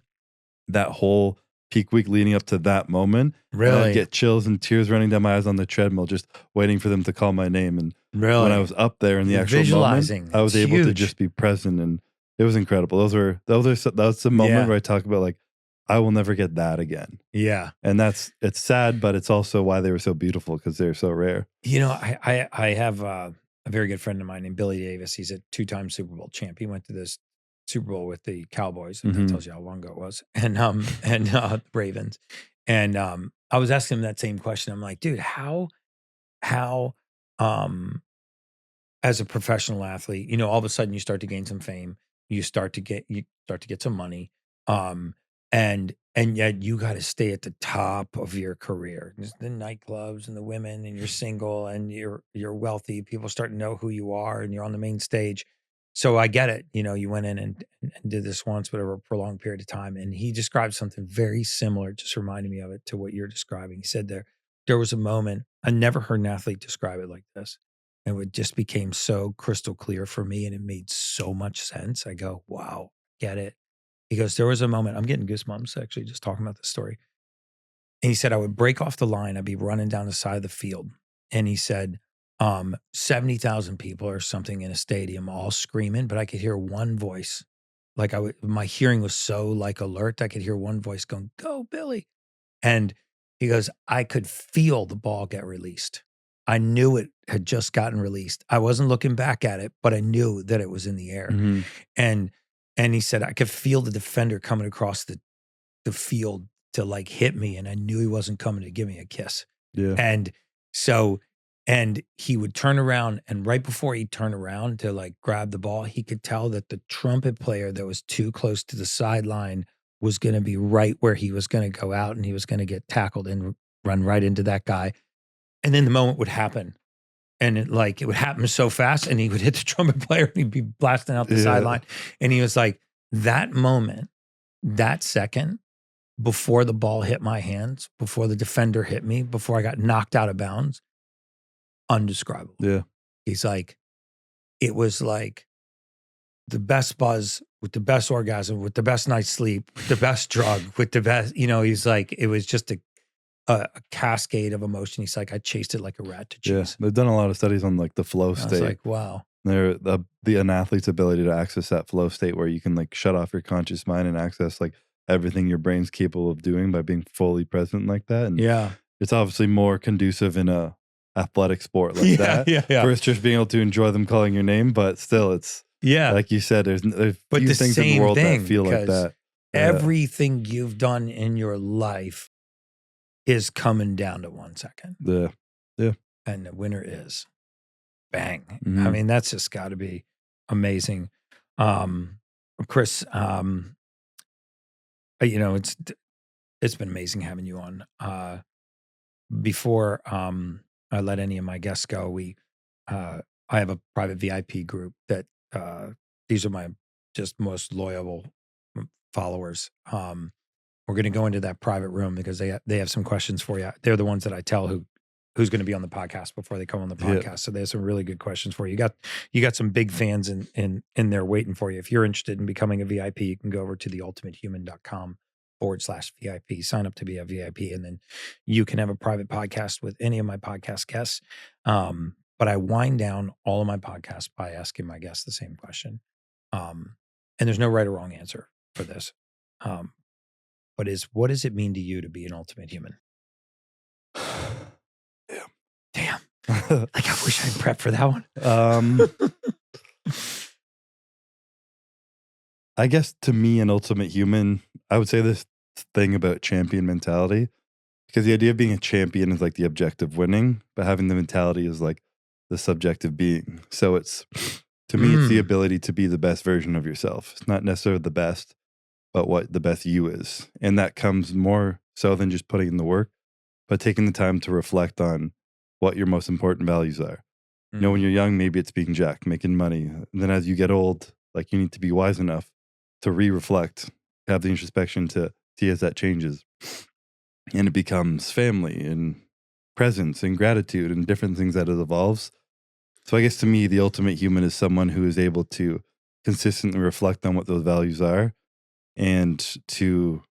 that whole peak week leading up to that moment. Really? And I'd get chills and tears running down my eyes on the treadmill, just waiting for them to call my name. And really, when I was up there in the actual visualizing, moment, I was able to just be present, and it was incredible. That's the moment where I talk about like, I will never get that again. Yeah. And it's sad, but it's also why they were so beautiful, because they're so rare. You know, I have a very good friend of mine named Billy Davis. He's a 2-time Super Bowl champ. He went to this Super Bowl with the Cowboys. That tells you how long ago it was. And the Ravens. And I was asking him that same question. I'm like, dude, how as a professional athlete, you know, all of a sudden you start to gain some fame, you start to get some money. And yet you got to stay at the top of your career. Just the nightclubs and the women, and you're single and you're wealthy. People start to know who you are, and you're on the main stage. So I get it. You know, you went in and did this once, whatever, a prolonged period of time. And he described something very similar, just reminding me of it, to what you're describing. He said there was a moment, I never heard an athlete describe it like this. And it just became so crystal clear for me, and it made so much sense. I go, wow, get it. He goes, there was a moment, I'm getting goosebumps actually just talking about this story. And he said, I would break off the line. I'd be running down the side of the field. And he said, 70,000 people or something in a stadium all screaming, but I could hear one voice Like my hearing was so like alert. I could hear one voice going, "Go, Billy." And he goes, I could feel the ball get released. I knew it had just gotten released. I wasn't looking back at it, but I knew that it was in the air. Mhm. And he said, I could feel the defender coming across the field to like hit me. And I knew he wasn't coming to give me a kiss. Yeah. And so, and he would turn around, and right before he turned around to like grab the ball, he could tell that the trumpet player that was too close to the sideline was going to be right where he was going to go out, and he was going to get tackled and run right into that guy. And then the moment would happen, and it would happen so fast, and he would hit the trumpet player and he'd be blasting out the sideline. And he was like, that moment, that second, before the ball hit my hands, before the defender hit me, before I got knocked out of bounds, undescribable. Yeah. He's like, it was like the best buzz with the best orgasm, with the best night's sleep, with the best drug, with the best, he's like, it was just a cascade of emotion. He's like, I chased it like a rat to cheese. Yeah. They've done a lot of studies on like the flow I state. was like, wow. They're an athlete's ability to access that flow state where you can like shut off your conscious mind and access like everything your brain's capable of doing by being fully present like that. And Yeah. it's obviously more conducive in a athletic sport like that. Yeah. Versus just being able to enjoy them calling your name, but still it's like you said, there's but few the things in the same world thing, that feel like that. Everything you've done in your life is coming down to 1 second. Yeah. And the winner is bang. Mhm. I mean, that's just got to be amazing. Chris, it's been amazing having you on. Before I let any of my guests go, I have a private VIP group that these are my just most loyal followers. We're going to go into that private room because they have some questions for you. They're the ones that I tell who's going to be on the podcast before they come on the podcast. Yeah. So they have some really good questions for you. You got some big fans in there waiting for you. If you're interested in becoming a VIP, you can go over to theultimatehuman.com/VIP, sign up to be a VIP, and then you can have a private podcast with any of my podcast guests. But I wind down all of my podcasts by asking my guests the same question. And there's no right or wrong answer for this. But what does it mean to you to be an ultimate human? Damn. Like, I wish I'd prepped for that one. I guess to me, an ultimate human, I would say this thing about champion mentality, because the idea of being a champion is like the objective winning, but having the mentality is like the subjective being. So it's, to me, it's the ability to be the best version of yourself. It's not necessarily the best, but what the best you is. And that comes more so than just putting in the work, but taking the time to reflect on what your most important values are. You know, when you're young, maybe it's being jacked, making money. And then as you get old, like you need to be wise enough to reflect, have the introspection to see as that changes. And it becomes family and presence and gratitude and different things that it evolves. So I guess to me, the ultimate human is someone who is able to consistently reflect on what those values are and to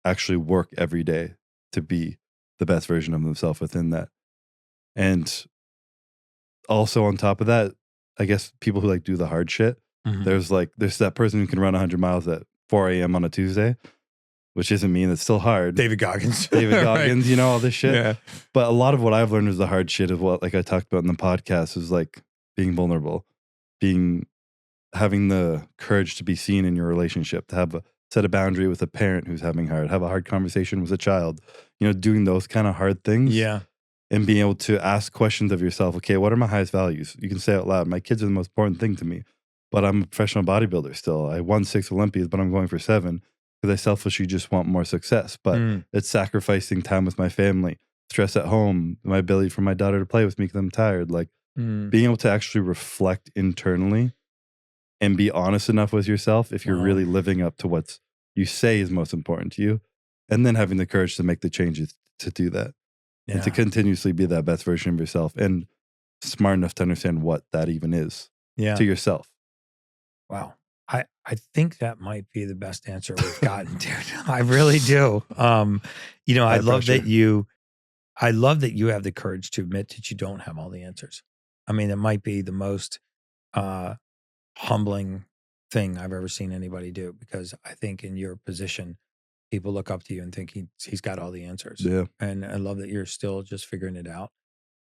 actually work every day to be the best version of themselves within that. And also on top of that, I guess people who like do the hard shit, there's that person who can run 100 miles at 4 a.m. on a Tuesday, which isn't me, that's still hard. David Goggins, right. All this shit. Yeah. But a lot of what I've learned is the hard shit of what, like I talked about in the podcast, is like being vulnerable, having the courage to be seen in your relationship, to have a set a boundary with a parent who's having have a hard conversation with a child, doing those kind of hard things. Yeah. And being able to ask questions of yourself. Okay, what are my highest values? You can say out loud, my kids are the most important thing to me, but I'm a professional bodybuilder still. I won 6 Olympias, but I'm going for 7 because I selfishly just want more success. But it's sacrificing time with my family, stress at home, my ability for my daughter to play with me because I'm tired. Like being able to actually reflect internally and be honest enough with yourself if you're really living up to what you say is most important to you, and then having the courage to make the changes to do that. Yeah. And to continuously be that best version of yourself and smart enough to understand what that even is to yourself. Wow. I think that might be the best answer we've gotten, dude. I really do. I love that you have the courage to admit that you don't have all the answers. I mean, it might be the most humbling thing I've ever seen anybody do, because I think in your position, people look up to you and think he's got all the answers. Yeah. And I love that you're still just figuring it out.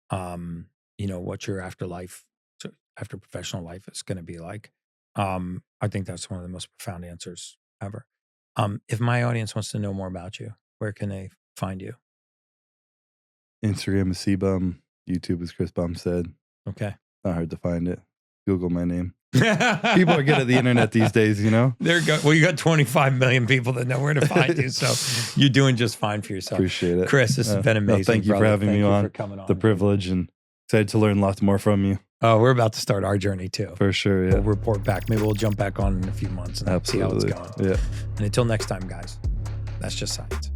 What your after professional life is going to be like. I think that's one of the most profound answers ever. If my audience wants to know more about you, where can they find you? Instagram is CBum. YouTube is Chris Bumstead. Okay. Not hard to find it. Google my name. People are good at the internet these days, you know? Well, you got 25 million people that know where to find you. So you're doing just fine for yourself. Appreciate it. Chris, this has been amazing. Thank you for having me on. For coming on. The privilege, and excited to learn lots more from you. Oh, we're about to start our journey too. For sure, yeah. We'll report back. Maybe we'll jump back on in a few months and see how it's going. Yeah. And until next time, guys, that's just science.